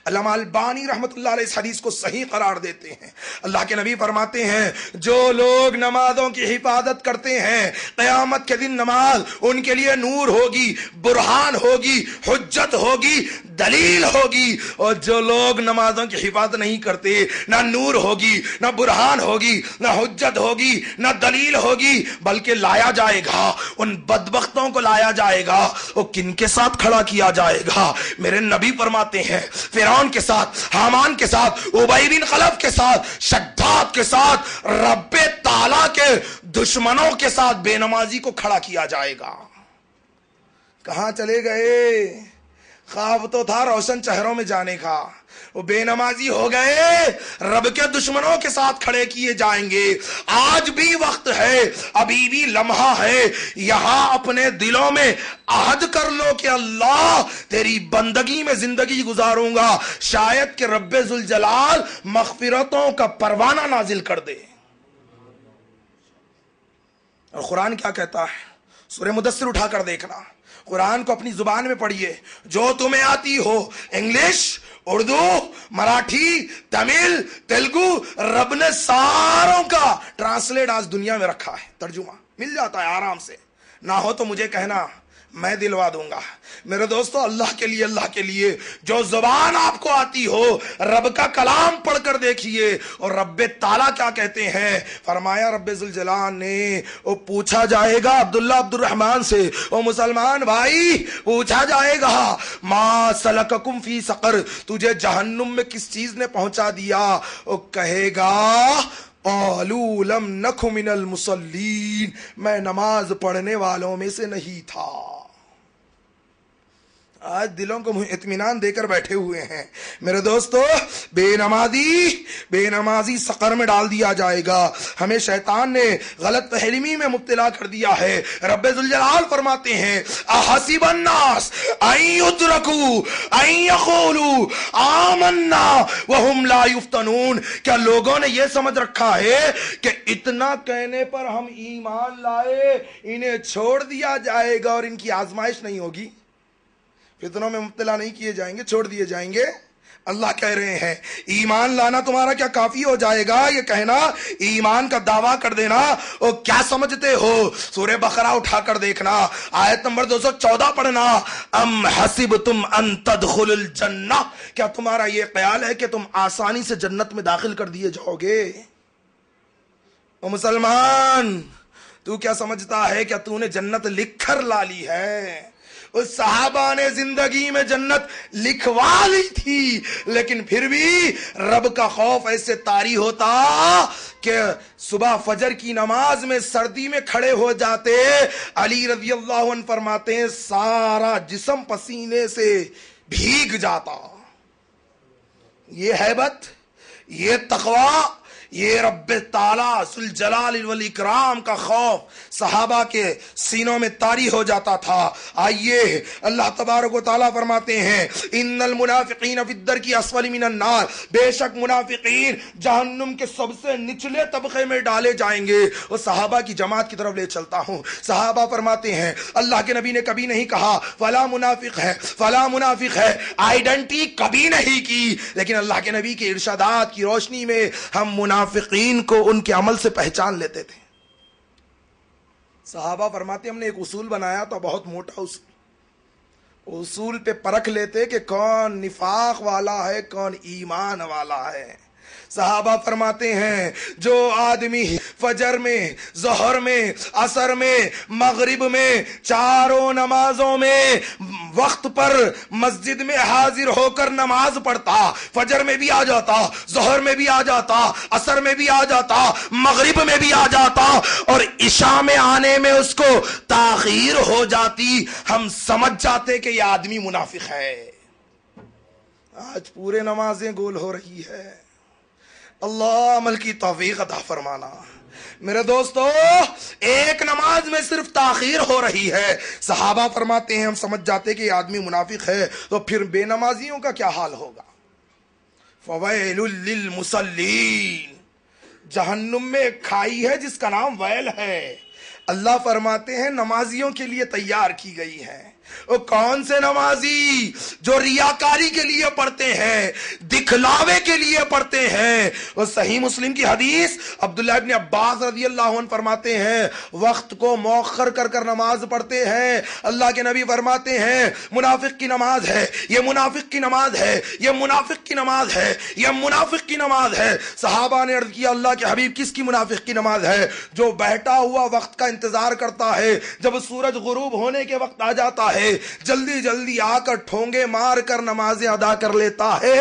A: علامہ البانی رحمت اللہ علیہ اس حدیث کو صحیح قرار دیتے ہیں. اللہ کے نبی فرماتے ہیں جو لوگ نمازوں کی حفاظت کرتے ہیں قیامت کے دن نماز ان کے لیے نور ہوگی، برہان ہوگی، حجت ہوگی، دلیل ہوگی. اور جو لوگ نمازوں کی حفاظت نہیں کرتے، نہ نور ہوگی، نہ برہان ہوگی، نہ حجت ہوگی، نہ دلیل ہوگی، بلکہ لایا جائے گا ان بدبختوں کو لایا جائے گا. وہ کن کے ساتھ کھڑا کیا جائے گا؟ میرے نبی فرماتے ہیں فرعون کے ساتھ، حامان کے ساتھ، ابی بن خلف کے ساتھ، شداد کے ساتھ، رب تعالیٰ کے دشمنوں کے ساتھ بے نمازی کو کھڑا کیا جائے گا. کہاں چلے گئے؟ خواب تو تھا روشن چہروں میں جانے کا، وہ بے نمازی ہو گئے، رب کے دشمنوں کے ساتھ کھڑے کیے جائیں گے. آج بھی وقت ہے، ابھی بھی لمحہ ہے، یہاں اپنے دلوں میں عہد کر لو کہ اللہ تیری بندگی میں زندگی گزاروں گا، شاید کہ رب ذوالجلال مغفرتوں کا پروانہ نازل کر دے. اور قرآن کیا کہتا ہے؟ سورہ مدثر اٹھا کر دیکھنا، قرآن کو اپنی زبان میں پڑھیے، جو تمہیں آتی ہو، انگلش، اردو، مراٹھی، تمل، تیلگو، رب نے ساروں کا ٹرانسلیٹ آج دنیا میں رکھا ہے، ترجمہ مل جاتا ہے آرام سے. نہ ہو تو مجھے کہنا، میں دلوا دوں گا. میرے دوستو اللہ کے لیے جو زبان آپ کو آتی ہو رب کا کلام پڑھ کر دیکھیے. اور رب تعالیٰ کیا کہتے ہیں؟ فرمایا رب ذوالجلال نے، وہ پوچھا جائے گا عبداللہ عبد الرحمن سے، وہ مسلمان بھائی پوچھا جائے گا ما سلککم فی سقر، تجھے جہنم میں کس چیز نے پہنچا دیا؟ وہ کہے گا قالوا لم نک من المصلین، میں نماز پڑھنے والوں میں سے نہیں تھا. آج دلوں کو اطمینان دے کر بیٹھے ہوئے ہیں. میرے دوستو بے نمازی سقر میں ڈال دیا جائے گا. ہمیں شیطان نے غلط فہمی میں مبتلا کر دیا ہے. رب ذوالجلال فرماتے ہیں احسب الناس ان یترکوا ان یقولوا آمنا وهم لا یفتنون، کیا لوگوں نے یہ سمجھ رکھا ہے کہ اتنا کہنے پر ہم ایمان لائے انہیں چھوڑ دیا جائے گا اور ان کی آزمائش نہیں ہوگی؟ فتنوں میں مبتلا نہیں کیے جائیں گے، چھوڑ دیے جائیں گے. اللہ کہہ رہے ہیں ایمان لانا تمہارا کیا کافی ہو جائے گا؟ یہ کہنا، ایمان کا دعویٰ کر دینا. اور کیا سمجھتے ہو؟ سورہ بقرہ اٹھا کر دیکھنا، آیت نمبر 214 پڑھنا. ام حسبتم ان تدخلوا الجنہ، کیا تمہارا یہ خیال ہے کہ تم آسانی سے جنت میں داخل کر دیے جاؤ گے؟ او مسلمان، تو کیا سمجھتا ہے کہ تو نے جنت لکھ کر لا لی ہے؟ اس صحابہ نے زندگی میں جنت لکھوا لی تھی، لیکن پھر بھی رب کا خوف ایسے طاری ہوتا کہ صبح فجر کی نماز میں سردی میں کھڑے ہو جاتے. علی رضی اللہ عنہ فرماتے ہیں سارا جسم پسینے سے بھیگ جاتا. یہ ہیبت، یہ تقوی، یہ رب تعالیٰ ذوالجلال والاکرام کا خوف صحابہ کے سینوں میں طاری ہو جاتا تھا. آئیے اللہ تبارک و تعالیٰ فرماتے ہیں ان المنافقین فی الدرک اسفل من النار، بے شک منافقین جہنم کے سب سے نچلے طبقے میں ڈالے جائیں گے. اور صحابہ کی جماعت کی طرف لے چلتا ہوں. صحابہ فرماتے ہیں اللہ کے نبی نے کبھی نہیں کہا فلاں منافق ہے، فلاں منافق ہے، آئیڈینٹی کبھی نہیں کی، لیکن اللہ کے نبی کے ارشادات کی روشنی میں ہم منافقین کو ان کے عمل سے پہچان لیتے تھے. صحابہ فرماتے ہم نے ایک اصول بنایا تو بہت موٹا اصول پہ پرکھ لیتے کہ کون نفاق والا ہے کون ایمان والا ہے. صحابہ فرماتے ہیں جو آدمی فجر میں، ظہر میں، عصر میں، مغرب میں، چاروں نمازوں میں وقت پر مسجد میں حاضر ہو کر نماز پڑھتا، فجر میں بھی آ جاتا، ظہر میں بھی آ جاتا، عصر میں بھی آ جاتا، مغرب میں بھی آ جاتا، اور عشاء میں آنے میں اس کو تاخیر ہو جاتی، ہم سمجھ جاتے کہ یہ آدمی منافق ہے. آج پورے نمازیں گول ہو رہی ہے. اللہ عمل کی توفیق عطا فرمانا. میرے دوستو ایک نماز میں صرف تاخیر ہو رہی ہے. صحابہ فرماتے ہیں ہم سمجھ جاتے کہ یہ آدمی منافق ہے، تو پھر بے نمازیوں کا کیا حال ہوگا؟ فویل للمصلین، جہنم میں ایک کھائی ہے جس کا نام ویل ہے. اللہ فرماتے ہیں نمازیوں کے لیے تیار کی گئی ہے. وہ کون سے نمازی؟ جو ریاکاری کے لیے پڑھتے ہیں، دکھلاوے کے لیے پڑھتے ہیں. وہ صحیح مسلم کی حدیث عبداللہ ابن عباس رضی اللہ عنہ فرماتے ہیں وقت کو مؤخر کر کر نماز پڑھتے ہیں. اللہ کے نبی فرماتے ہیں منافق کی نماز ہے، یہ منافق کی نماز ہے، یہ منافق کی نماز ہے، یہ منافق کی نماز ہے. صحابہ نے عرض کیا اللہ کے حبیب کس کی منافق کی نماز ہے؟ جو بیٹھا ہوا وقت کا انتظار کرتا ہے، جب سورج غروب ہونے کے وقت آ جاتا ہے جلدی جلدی آ کر ٹھونگے مار کر نمازیں ادا کر لیتا ہے،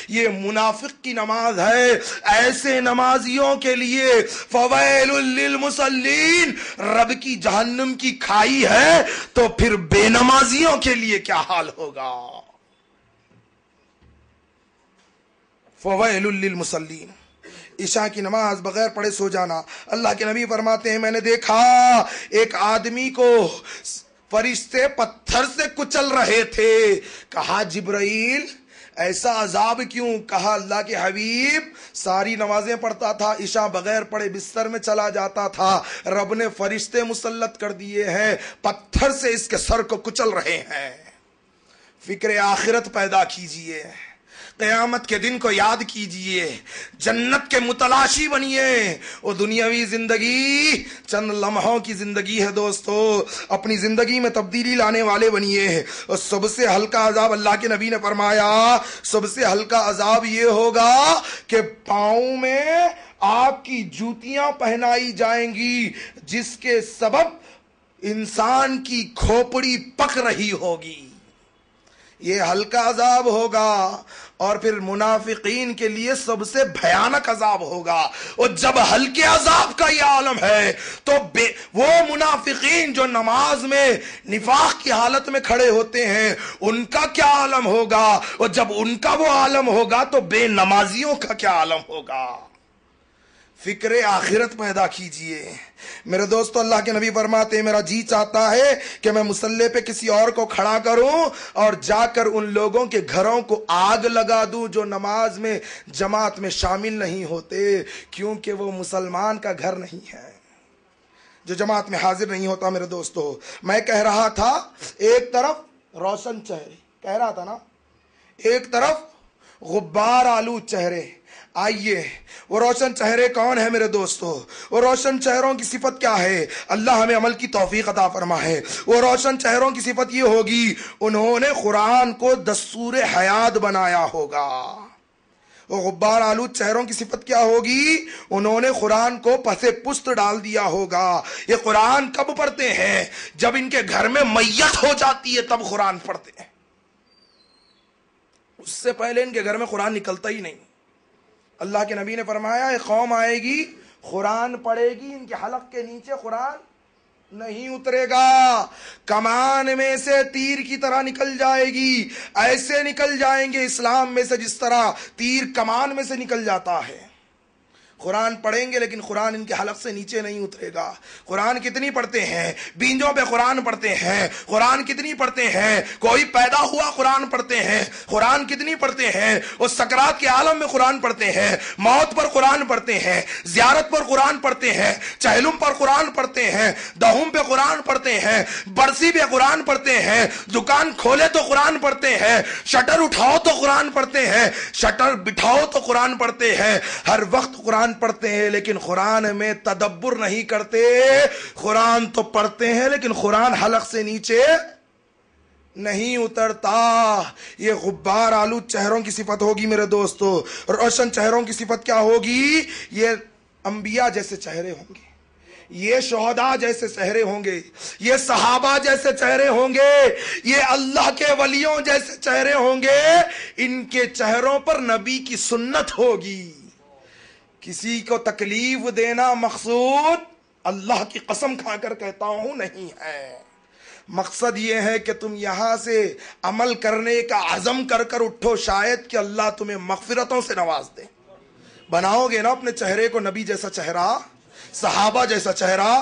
A: یہ منافق کی نماز ہے. ایسے نمازیوں کے لیے فویل للمصلین، رب کی جہنم کی کھائی ہے، تو پھر بے نمازیوں کے لیے کیا حال ہوگا؟ فویل للمصلین، عشاء کی نماز بغیر پڑھے سو جانا. اللہ کے نبی فرماتے ہیں میں نے دیکھا ایک آدمی کو فرشتے پتھر سے کچل رہے تھے. کہا جبرائیل ایسا عذاب کیوں؟ کہا اللہ کے حبیب ساری نمازیں پڑھتا تھا، عشاء بغیر پڑھے بستر میں چلا جاتا تھا، رب نے فرشتے مسلط کر دیے ہیں، پتھر سے اس کے سر کو کچل رہے ہیں. فکر آخرت پیدا کیجئے، قیامت کے دن کو یاد کیجئے، جنت کے متلاشی بنیے. وہ دنیاوی زندگی چند لمحوں کی زندگی ہے دوستو، اپنی زندگی میں تبدیلی لانے والے بنیے. اور سب سے ہلکا عذاب اللہ کے نبی نے فرمایا سب سے ہلکا عذاب یہ ہوگا کہ پاؤں میں آپ کی جوتیاں پہنائی جائیں گی جس کے سبب انسان کی کھوپڑی پک رہی ہوگی. یہ ہلکا عذاب ہوگا. اور پھر منافقین کے لیے سب سے بھیانک عذاب ہوگا. اور جب ہلکے عذاب کا یہ عالم ہے تو وہ منافقین جو نماز میں نفاق کی حالت میں کھڑے ہوتے ہیں ان کا کیا عالم ہوگا؟ اور جب ان کا وہ عالم ہوگا تو بے نمازیوں کا کیا عالم ہوگا؟ فکر آخرت پیدا کیجئے. میرے دوستو اللہ کے نبی فرماتے ہیں میرا جی چاہتا ہے کہ میں مصلی پہ کسی اور کو کھڑا کروں اور جا کر ان لوگوں کے گھروں کو آگ لگا دوں جو نماز میں جماعت میں شامل نہیں ہوتے، کیونکہ وہ مسلمان کا گھر نہیں ہے جو جماعت میں حاضر نہیں ہوتا. میرے دوستو میں کہہ رہا تھا ایک طرف روشن چہرے، کہہ رہا تھا نا، ایک طرف غبار آلود چہرے. آئیے وہ روشن چہرے کون ہیں میرے دوستو؟ وہ روشن چہروں کی صفت کیا ہے؟ اللہ ہمیں عمل کی توفیق عطا فرمائے. وہ روشن چہروں کی صفت یہ ہوگی انہوں نے قرآن کو دستور حیات بنایا ہوگا. وہ غبار آلود چہروں کی صفت کیا ہوگی؟ انہوں نے قرآن کو پسے پست ڈال دیا ہوگا۔ یہ قرآن کب پڑھتے ہیں؟ جب ان کے گھر میں میت ہو جاتی ہے تب قرآن پڑھتے ہیں، اس سے پہلے ان کے گھر میں قرآن نکلتا ہی نہیں۔ اللہ کے نبی نے فرمایا ایک قوم آئے گی، قرآن پڑھے گی، ان کے حلق کے نیچے قرآن نہیں اترے گا، کمان میں سے تیر کی طرح نکل جائے گی، ایسے نکل جائیں گے اسلام میں سے جس طرح تیر کمان میں سے نکل جاتا ہے۔ قرآن پڑھیں گے لیکن قرآن ان کے حلق سے نیچے نہیں اترے گا۔ قرآن کتنی پڑھتے ہیں؟ بینجوں پہ قرآن پڑھتے ہیں۔ قرآن کتنی پڑھتے ہیں؟ کوئی پیدا ہوا قرآن پڑھتے ہیں۔ قرآن کتنی پڑھتے ہیں؟ وہ سکرات کے عالم میں قرآن پڑھتے ہیں، موت پر قرآن پڑھتے ہیں، زیارت پر قرآن پڑھتے ہیں، چہلم پر قرآن پڑھتے ہیں، دہم پہ قرآن پڑھتے ہیں، برسی پہ قرآن پڑھتے ہیں، دکان کھولے تو قرآن پڑھتے ہیں، شٹر اٹھاؤ تو قرآن پڑھتے ہیں، شٹر بٹھاؤ تو قرآن پڑھتے ہیں، ہر وقت قرآن پڑھتے ہیں لیکن قرآن میں تدبر نہیں کرتے۔ قرآن تو پڑھتے ہیں لیکن قرآن حلق سے نیچے نہیں اترتا۔ یہ غبار آلود چہروں کی صفت ہوگی میرے دوستو۔ روشن چہروں کی صفت کیا ہوگی؟ یہ انبیاء جیسے چہرے ہوں گے، یہ شہداء جیسے چہرے ہوں گے، یہ صحابہ جیسے چہرے ہوں گے، یہ اللہ کے ولیوں جیسے چہرے ہوں گے۔ ان کے چہروں پر نبی کی سنت ہوگی۔ کسی کو تکلیف دینا مقصود، اللہ کی قسم کھا کر کہتا ہوں، نہیں ہے۔ مقصد یہ ہے کہ تم یہاں سے عمل کرنے کا عزم کر کر اٹھو، شاید کہ اللہ تمہیں مغفرتوں سے نواز دے۔ بناؤ گے نا اپنے چہرے کو نبی جیسا چہرہ، صحابہ جیسا چہرہ،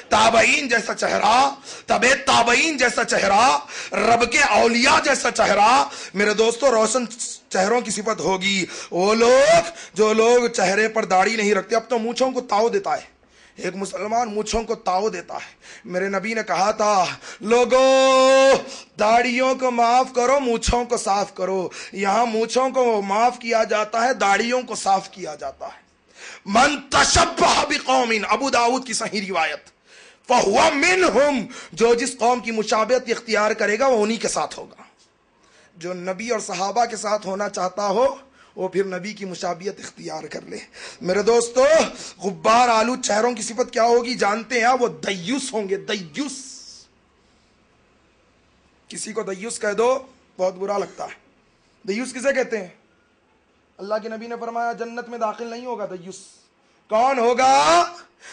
A: تابعین جیسا چہرہ، تبع تابعین جیسا چہرہ، رب کے اولیاء جیسا چہرہ، میرے دوستو روشن چہروں کی صفت ہوگی۔ وہ لوگ جو لوگ چہرے پر داڑھی نہیں رکھتے، اب تو مونچھوں کو تاؤ دیتا ہے، ایک مسلمان مونچھوں کو تاؤ دیتا ہے۔ میرے نبی نے کہا تھا لوگو داڑھیوں کو معاف کرو، مونچھوں کو صاف کرو۔ یہاں مونچھوں کو معاف کیا جاتا ہے، داڑھیوں کو صاف کیا جاتا ہے۔ من تشبہ بقوم، ابو داؤد کی صحیح روایت، فہو منہم، جو جس قوم کی مشابہت اختیار کرے گا وہ انہی کے ساتھ ہوگا۔ جو نبی اور صحابہ کے ساتھ ہونا چاہتا ہو وہ پھر نبی کی مشابہت اختیار کر لے۔ میرے دوستو غبار آلود چہروں کی صفت کیا ہوگی جانتے ہیں؟ وہ دیوس ہوں گے، دیوس۔ کسی کو دیوس کہہ دو بہت برا لگتا ہے۔ دیوس کسے کہتے ہیں؟ اللہ کے نبی نے فرمایا جنت میں داخل نہیں ہوگا دیوس۔ کون ہوگا؟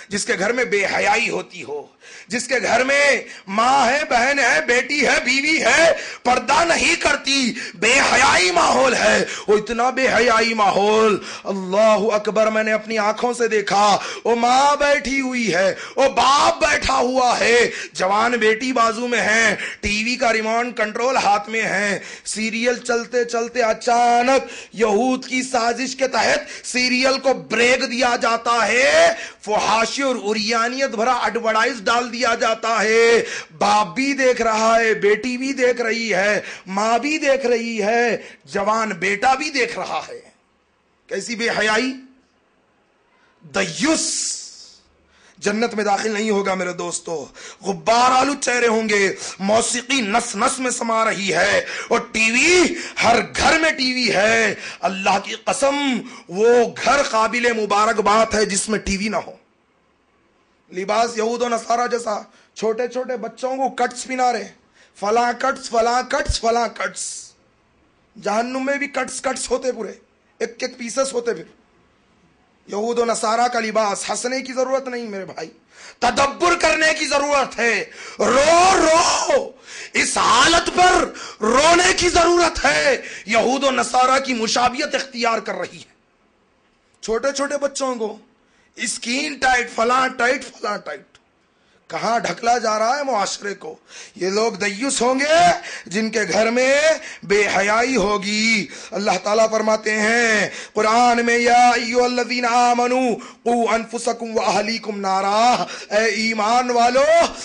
A: جس کے گھر میں بے حیائی ہوتی ہو، جس کے گھر میں ماں ہے، بہن ہے، بیٹی ہے، بیوی ہے، پردہ نہیں کرتی، بے حیائی ماحول ہے۔ وہ اتنا بے حیائی ماحول، اللہ اکبر، میں نے اپنی آنکھوں سے دیکھا۔ وہ ماں بیٹھی ہوئی ہے، وہ باپ بیٹھا ہوا ہے، جوان بیٹی بازو میں ہے، ٹی وی کا ریموٹ کنٹرول ہاتھ میں ہے، سیریل چلتے چلتے اچانک یہود کی سازش کے تحت سیریل کو بریک دیا جاتا ہے، فحاشی اور عریانیت بھرا ایڈورٹائز ڈال دیا جاتا ہے۔ باپ بھی دیکھ رہا ہے، بیٹی بھی دیکھ رہی ہے، ماں بھی دیکھ رہی ہے، جوان بیٹا بھی دیکھ رہا ہے۔ کیسی بے حیائی! دیوس جنت میں داخل نہیں ہوگا میرے دوستو۔ غبار آلود چہرے ہوں گے، موسیقی نس نس میں سما رہی ہے، اور ٹی وی، ہر گھر میں ٹی وی ہے۔ اللہ کی قسم وہ گھر قابل مبارکباد ہے جس میں ٹی وی نہ ہو۔ لباس یہود و نصارہ جیسا، چھوٹے چھوٹے بچوں کو کٹس پہنا رہے، فلاں کٹس فلاں کٹس فلاں کٹس۔ جہنم میں بھی کٹس کٹس ہوتے، پورے ایک ایک پیسز ہوتے۔ پھر یہود و نصارہ کا لباس، ہنسنے کی ضرورت نہیں میرے بھائی، تدبر کرنے کی ضرورت ہے۔ رو رو، اس حالت پر رونے کی ضرورت ہے۔ یہود و نصارہ کی مشابہت اختیار کر رہی ہے، چھوٹے چھوٹے بچوں کو اسکین ٹائٹ، فلاں ٹائٹ فلاں ٹائٹ۔ کہاں ڈھکلا جا رہا ہے معاشرے کو؟ یہ لوگ دیوس ہوں گے جن کے گھر میں بے حیائی ہوگی۔ اللہ تعالیٰ فرماتے ہیں قرآن میں یا ایھا الذین آمنوا قوا انفسکم واہلیکم نارا، اے ایمان والو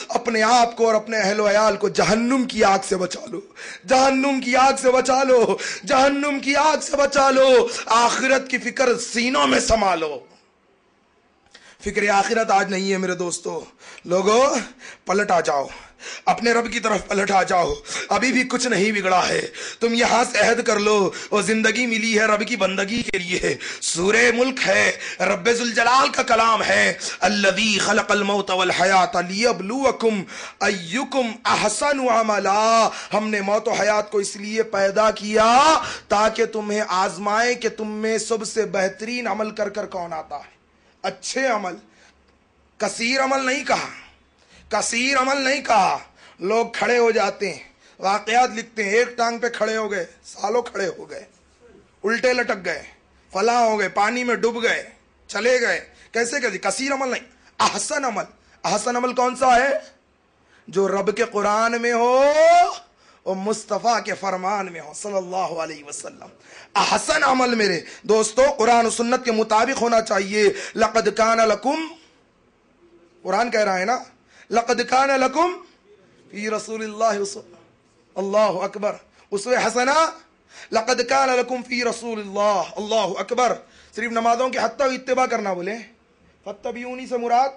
A: اپنے آپ کو اور اپنے اہل و عیال کو جہنم کی آگ سے بچا لو، جہنم کی آگ سے بچا لو، جہنم کی آگ سے بچا لو۔ آخرت کی فکر سینوں میں سما لو۔ فکر آخرت آج نہیں ہے میرے دوستو۔ لوگو پلٹ آ جاؤ، اپنے رب کی طرف پلٹ آ جاؤ، ابھی بھی کچھ نہیں بگڑا ہے، تم یہاں سے عہد کر لو، وہ زندگی ملی ہے رب کی بندگی کے لیے۔ سورہ ملک ہے، رب ذوالجلال کا کلام ہے، الذی خلق الموت والحیات لیبلوکم ایکم احسن عملا، ہم نے موت و حیات کو اس لیے پیدا کیا تاکہ تمہیں آزمائے کہ تم میں سب سے بہترین عمل کر کون آتا ہے۔ اچھے عمل، کثیر عمل نہیں کہا، کثیر عمل نہیں کہا۔ لوگ کھڑے ہو جاتے ہیں، واقعات لکھتے ہیں، ایک ٹانگ پہ کھڑے ہو گئے، سالوں کھڑے ہو گئے، الٹے لٹک گئے، فلاں ہو گئے، پانی میں ڈوب گئے، چلے گئے، کیسے کیسے؟ کثیر عمل نہیں، احسن عمل۔ احسن عمل کون سا ہے؟ جو رب کے قرآن میں ہو اور مصطفیٰ کے فرمان میں ہو صلی اللہ علیہ وسلم۔ احسن عمل میرے دوستو قرآن و سنت کے مطابق ہونا چاہیے۔ لقد کان لکم، قرآن کہہ رہا ہے نا، لقد کان لکم فی رسول اللہ، اللہ اکبر، اسوہ حسنہ، لقد کان لکم فی رسول اللہ، اللہ اکبر۔ صرف نمازوں کے حد تک اتباع کرنا بولے، فاتبعونی سے مراد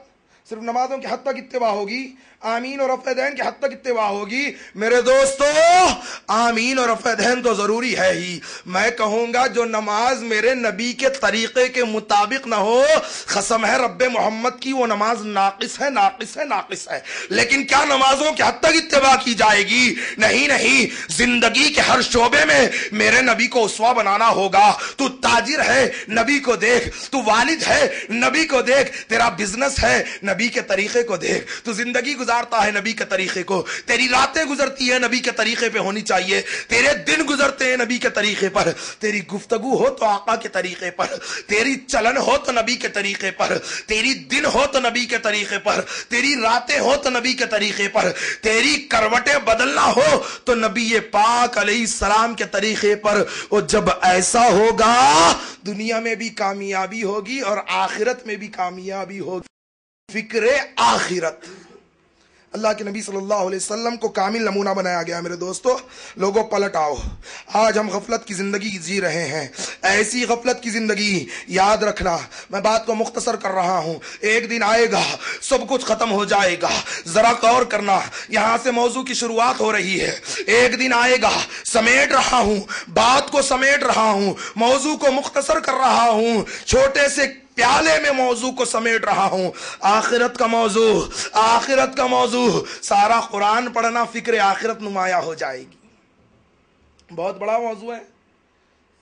A: صرف نمازوں کے حد تک اتباع ہوگی، آمین اور رفع دین کے حد تک اتباع ہوگی۔ میرے دوستو آمین اور رفع دین تو ضروری ہے ہی، میں کہوں گا جو نماز میرے نبی کے طریقے کے مطابق نہ ہو، قسم ہے رب محمد کی، وہ نماز ناقص ہے، ناقص ہے، ناقص ہے۔ لیکن کیا نمازوں کے حد تک اتباع کی جائے گی؟ نہیں نہیں، زندگی کے ہر شعبے میں میرے نبی کو اسوہ بنانا ہوگا۔ تو تاجر ہے، نبی کو دیکھ، تو والد ہے، نبی کو دیکھ، تیرا بزنس ہے، نبی کے طریقے کو دیکھ، تو زندگی گزارتا ہے نبی کے طریقے کو، تیری راتیں گزرتی ہیں نبی کے طریقے پہ ہونی چاہیے، تیرے دن گزرتے ہیں نبی کے طریقے پر، تیری گفتگو ہو تو آقا کے طریقے پر، تیری چلن ہو تو نبی کے طریقے پر، تیری دن ہو تو نبی کے طریقے پر، تیری راتیں ہو تو نبی کے طریقے پر، تیری کروٹیں بدلنا ہو تو نبی پاک علیہ السلام کے طریقے پر۔ اور جب ایسا ہوگا دنیا میں بھی کامیابی ہوگی اور آخرت میں بھی کامیابی ہوگی۔ فکر آخرت، اللہ کے نبی صلی اللہ علیہ وسلم کو کامل نمونہ بنایا گیا۔ میرے دوستو لوگوں پلٹ آؤ، آج ہم غفلت کی زندگی جی رہے ہیں، ایسی غفلت کی زندگی، یاد رکھنا میں بات کو مختصر کر رہا ہوں، ایک دن آئے گا سب کچھ ختم ہو جائے گا۔ ذرا غور کرنا، یہاں سے موضوع کی شروعات ہو رہی ہے، ایک دن آئے گا، سمیٹ رہا ہوں بات کو، سمیٹ رہا ہوں موضوع کو، مختصر کر رہا ہوں، چھوٹے سے پیالے میں موضوع کو سمیٹ رہا ہوں۔ آخرت کا موضوع، آخرت کا موضوع، سارا قرآن پڑھنا فکر آخرت نمایاں ہو جائے گی۔ بہت بڑا موضوع ہے،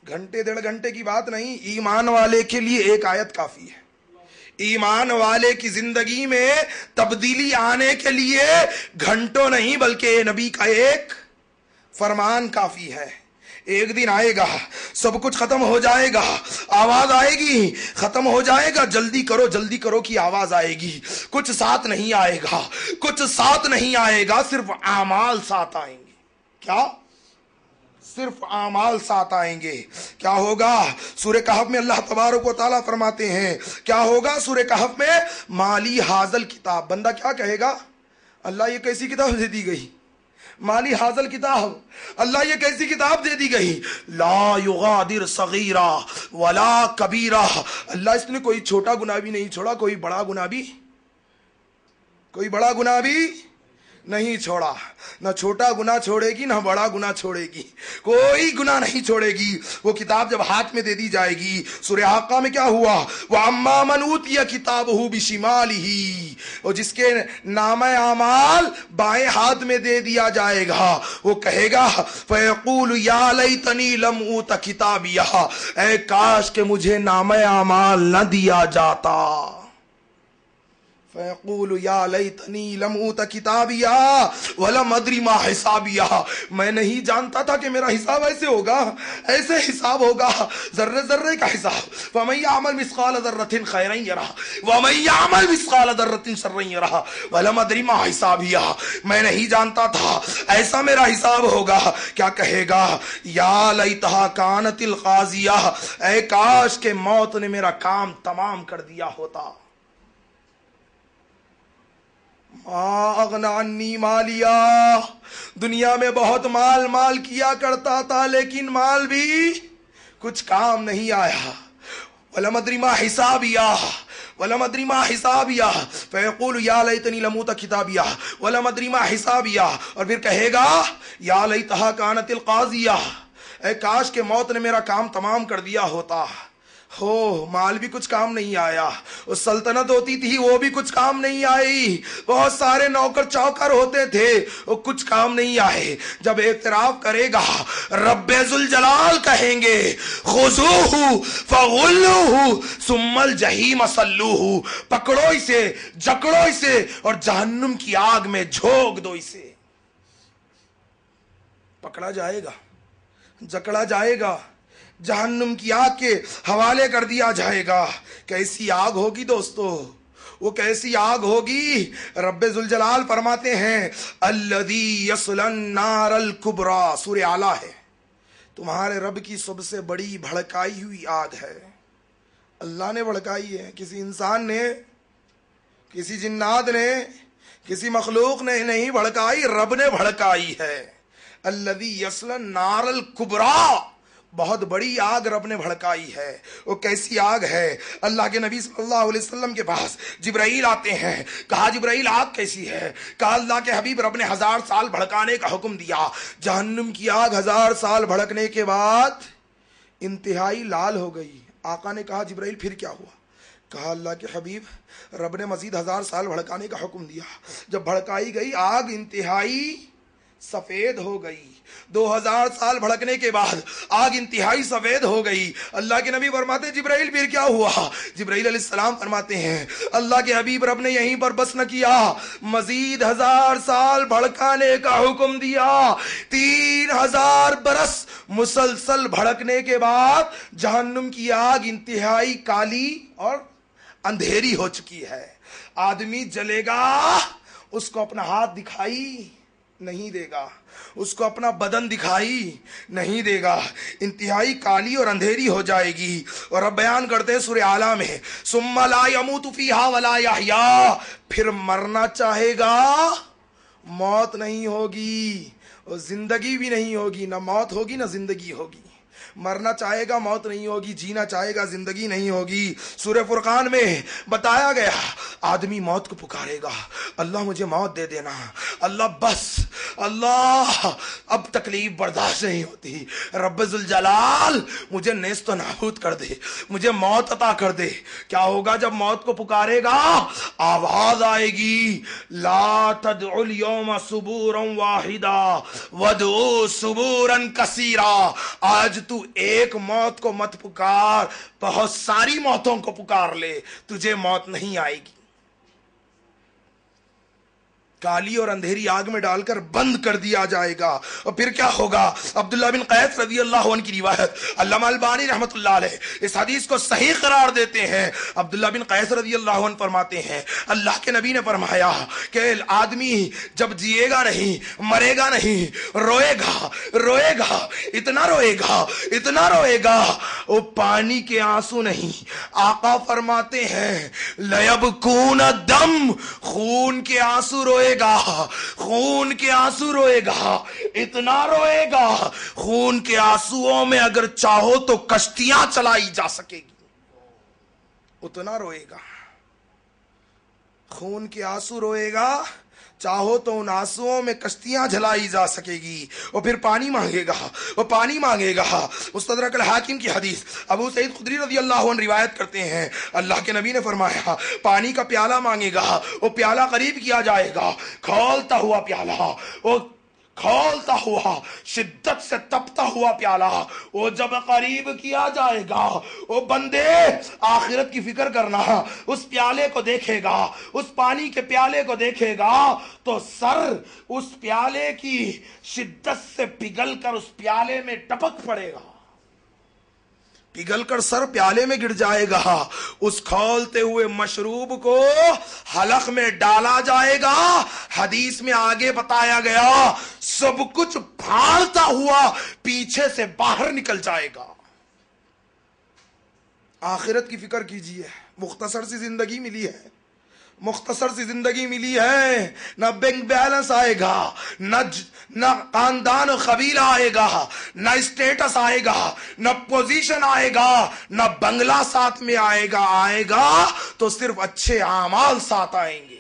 A: گھنٹے ڈیڑھ گھنٹے کی بات نہیں، ایمان والے کے لیے ایک آیت کافی ہے۔ ایمان والے کی زندگی میں تبدیلی آنے کے لیے گھنٹوں نہیں بلکہ نبی کا ایک فرمان کافی ہے۔ ایک دن آئے گا سب کچھ ختم ہو جائے گا، آواز آئے گی ختم ہو جائے گا، جلدی کرو کی آواز آئے گی، کچھ ساتھ نہیں آئے گا، کچھ ساتھ نہیں آئے گا، صرف اعمال ساتھ آئیں گے۔ کیا؟ صرف اعمال ساتھ آئیں گے۔ کیا ہوگا؟ سورہ کہف میں اللہ تبارک و تعالیٰ فرماتے ہیں کیا ہوگا سورہ کہف میں؟ مالی حاضل کتاب، بندہ کیا کہے گا؟ اللہ یہ کیسی کتاب دے دی گئی؟ مالی حاضل کتاب، اللہ یہ کیسی کتاب دے دی گئی؟ لا یغادر صغیرہ ولا کبیرہ، اللہ اس نے کوئی چھوٹا گناہ بھی نہیں چھوڑا، کوئی بڑا گناہ بھی نہیں چھوڑا، نہ چھوٹا گناہ چھوڑے گی نہ بڑا گناہ چھوڑے گی، کوئی گناہ نہیں چھوڑے گی۔ وہ کتاب جب ہاتھ میں دے دی جائے گی، سورہ حاقہ میں کیا ہوا؟ وَأَمَّا مَنْ أُوتِيَ كِتَابَهُ بِشِمَالِهِ، اور جس کے نامہ اعمال بائیں ہاتھ میں دے دیا جائے گا، وہ کہے گا فَيَقُولُ يَا لَيْتَنِي لَمْ أُوتَ كِتَابِيَهْ، اے کاش کہ مجھے نامہ اعمال نہ دیا جاتا۔ فَيَقُولُ يَا لَيْتَنِي لَمْ أُوتَ كِتَابِيَهْ وَلَمْ أَدْرِ مَا حِسَابِيَهْ، میں نہیں جانتا تھا کہ میرا حساب ایسے ہوگا، ایسے حساب ہوگا، ذرے ذرے کا حساب۔ فَمَن يَعْمَلْ مِثْقَالَ ذَرَّةٍ خَيْرًا يَرَهُ وَمَن يَعْمَلْ مِثْقَالَ ذَرَّةٍ شَرًّا يَرَهُ وَلَمْ أَدْرِ مَا حِسَابِيَهْ، میں نہیں جانتا تھا ایسا میرا حساب ہوگا۔ کیا کہے گا؟ یا لیتہا کانت القاضیہ، اے کاش کہ موت نے میرا کام تمام کر دیا ہوتا۔ ما اغنی عنی مالیا، دنیا میں بہت مال کیا کرتا تھا لیکن مال بھی کچھ کام نہیں آیا۔ وَلَمْ أَدْرِ مَا حِسَابِيَهْ، ولم ادری ما حسابیہ فیقول یا لیتنی لموت کتابیہ ولم ادری ما حسابیہ، اور پھر کہے گا یا لیتہا کانت القاضیہ، اے کاش کہ موت نے میرا کام تمام کر دیا ہوتا. ہو مال بھی کچھ کام نہیں آیا، وہ سلطنت ہوتی تھی وہ بھی کچھ کام نہیں آئی، بہت سارے نوکر چوکر ہوتے تھے وہ کچھ کام نہیں آئے. جب اعتراف کرے گا رب ذوالجلال کہیں گے خذوہ فغلوہ ثم الجحیم صلوہ، پکڑو اسے جکڑو اسے اور جہنم کی آگ میں جھونک دو اسے. پکڑا جائے گا، جکڑا جائے گا، جہنم کی آگ کے حوالے کر دیا جائے گا. کیسی آگ ہوگی دوستو، وہ کیسی آگ ہوگی. رب ذوالجلال فرماتے ہیں الذی یصلی النار الکبریٰ، سورہ اعلیٰ ہے، تمہارے رب کی سب سے بڑی بھڑکائی ہوئی آگ ہے. اللہ نے بھڑکائی ہے، کسی انسان نے، کسی جنات نے، کسی مخلوق نے نہیں بھڑکائی، رب نے بھڑکائی ہے. الذی یصلی النار الکبریٰ، بہت بڑی آگ رب نے بھڑکائی ہے. وہ کیسی آگ ہے؟ اللہ کے نبی صلی اللہ علیہ وسلم کے پاس جبرائیل آتے ہیں. کہا جبرائیل آگ کیسی ہے؟ کہا اللہ کے حبیب رب نے 1000 سال بھڑکانے کا حکم دیا. جہنم کی آگ 1000 سال بھڑکنے کے بعد انتہائی لال ہو گئی. آقا نے کہا جبرائیل پھر کیا ہوا؟ کہا اللہ کے حبیب رب نے مزید 1000 سال بھڑکانے کا حکم دیا. جب بھڑکائی گئی آگ انتہائی سفید ہو گئی. 2000 سال بھڑکنے کے بعد آگ انتہائی سفید ہو گئی. اللہ کے نبی فرماتے ہیں جبرائیل پھر کیا ہوا؟ جبرائیل علیہ السلام فرماتے ہیں اللہ کے حبیب رب نے یہیں پر بس نہ کیا، مزید 1000 سال بھڑکانے کا حکم دیا. 3000 برس مسلسل بھڑکنے کے بعد جہنم کی آگ انتہائی کالی اور اندھیری ہو چکی ہے. آدمی جلے گا، اس کو اپنا ہاتھ دکھائی نہیں دے گا، اس کو اپنا بدن دکھائی نہیں دے گا، انتہائی کالی اور اندھیری ہو جائے گی. اور اب بیان کرتے ہیں سورہ اعلیٰ میں ثم لا يموت فیہا ولا یحییٰ، پھر مرنا چاہے گا موت نہیں ہوگی اور زندگی بھی نہیں ہوگی. نہ موت ہوگی نہ زندگی ہوگی. مرنا چاہے گا موت نہیں ہوگی، جینا چاہے گا زندگی نہیں ہوگی. سورہ فرقان میں بتایا گیا آدمی موت کو پکارے گا اللہ مجھے موت دے دینا، اللہ بس، اللہ اب تکلیف برداشت نہیں ہوتی، رب ذوالجلال مجھے نیست و نابود کر دے، مجھے موت عطا کر دے. کیا ہوگا جب موت کو پکارے گا؟ آواز آئے گی لا تدعوا اليوم ثبورا واحدا وادعوا ثبورا کثیرا، آج تو ایک موت کو مت پکار، بہت ساری موتوں کو پکار لے، تجھے موت نہیں آئے گی. کالی اور اندھیری آگ میں ڈال کر بند کر دیا جائے گا. اور پھر کیا ہوگا؟ عبداللہ بن قیس رضی اللہ عنہ کی روایت، علامہ البانی رحمت اللہ علیہ اس حدیث کو صحیح قرار دیتے ہیں. عبداللہ بن قیس رضی اللہ عنہ فرماتے ہیں اللہ کے نبی نے فرمایا کہ آدمی جب جیے گا نہیں، مرے گا نہیں، روئے گا روئے گا، اتنا روئے گا اتنا روئے گا، وہ پانی کے آنسو نہیں، آقا فرماتے ہیں لیبکون الدم، خون کے آنسو روئے گا، خون کے آنسو روئے گا، اتنا روئے گا خون کے آنسوؤں میں اگر چاہو تو کشتیاں چلائی جا سکے گی، اتنا روئے گا. خون کے آنسو روئے گا، چاہو تو ان آنسوؤں میں کشتیاں جلائی جا سکے گی. اور پھر پانی مانگے گا، وہ پانی مانگے گا. مستدرک الحاکم کی حدیث ابو سعید خدری رضی اللہ عنہ روایت کرتے ہیں اللہ کے نبی نے فرمایا پانی کا پیالہ مانگے گا، وہ پیالہ قریب کیا جائے گا، کھولتا ہوا پیالہ، وہ کھولتا ہوا شدت سے تپتا ہوا پیالہ، وہ جب قریب کیا جائے گا، وہ بندے آخرت کی فکر کرنا، اس پیالے کو دیکھے گا، اس پانی کے پیالے کو دیکھے گا تو سر اس پیالے کی شدت سے پگھل کر اس پیالے میں ٹپک پڑے گا، پگھل کر سر پیالے میں گر جائے گا. اس کھولتے ہوئے مشروب کو حلق میں ڈالا جائے گا. حدیث میں آگے بتایا گیا سب کچھ پھاڑتا ہوا پیچھے سے باہر نکل جائے گا. آخرت کی فکر کیجئے، مختصر سی زندگی ملی ہے، مختصر سی زندگی ملی ہے، نہ بینک بیلنس آئے گا، نہ خاندان و قبیلہ آئے گا، نہ اسٹیٹس آئے گا، نہ پوزیشن آئے گا، نہ بنگلہ ساتھ میں آئے گا تو صرف اچھے اعمال ساتھ آئیں گے۔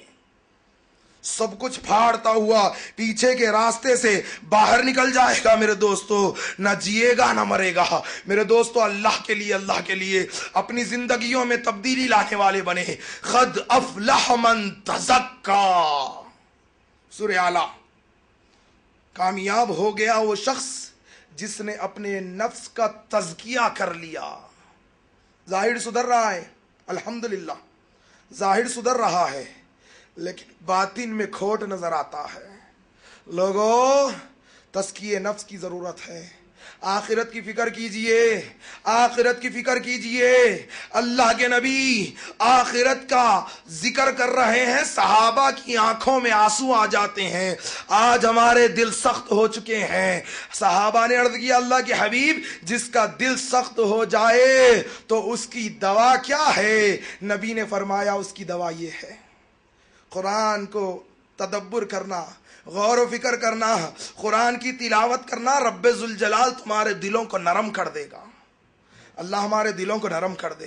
A: سب کچھ پھاڑتا ہوا پیچھے کے راستے سے باہر نکل جائے گا میرے دوستو، نہ جیے گا نہ مرے گا میرے دوستو۔ اللہ کے لیے اپنی زندگیوں میں تبدیلی لانے والے بنے۔ قد افلح من تزکا، سورہ اعلیٰ۔ کامیاب ہو گیا وہ شخص جس نے اپنے نفس کا تزکیہ کر لیا۔ ظاہر سدھر رہا ہے، الحمدللہ ظاہر سدھر رہا ہے، لیکن باطن میں کھوٹ نظر آتا ہے۔ لوگوں، تزکیہ نفس کی ضرورت ہے۔ آخرت کی فکر کیجئے، آخرت کی فکر کیجئے۔ اللہ کے نبی آخرت کا ذکر کر رہے ہیں، صحابہ کی آنکھوں میں آنسو آ جاتے ہیں۔ آج ہمارے دل سخت ہو چکے ہیں۔ صحابہ نے عرض کیا، اللہ کے حبیب جس کا دل سخت ہو جائے تو اس کی دوا کیا ہے؟ نبی نے فرمایا اس کی دوا یہ ہے، قرآن کو تدبر کرنا، غور و فکر کرنا، قرآن کی تلاوت کرنا۔ رب ذوالجلال تمہارے دلوں کو نرم کر دے گا۔ اللہ ہمارے دلوں کو نرم کر دے۔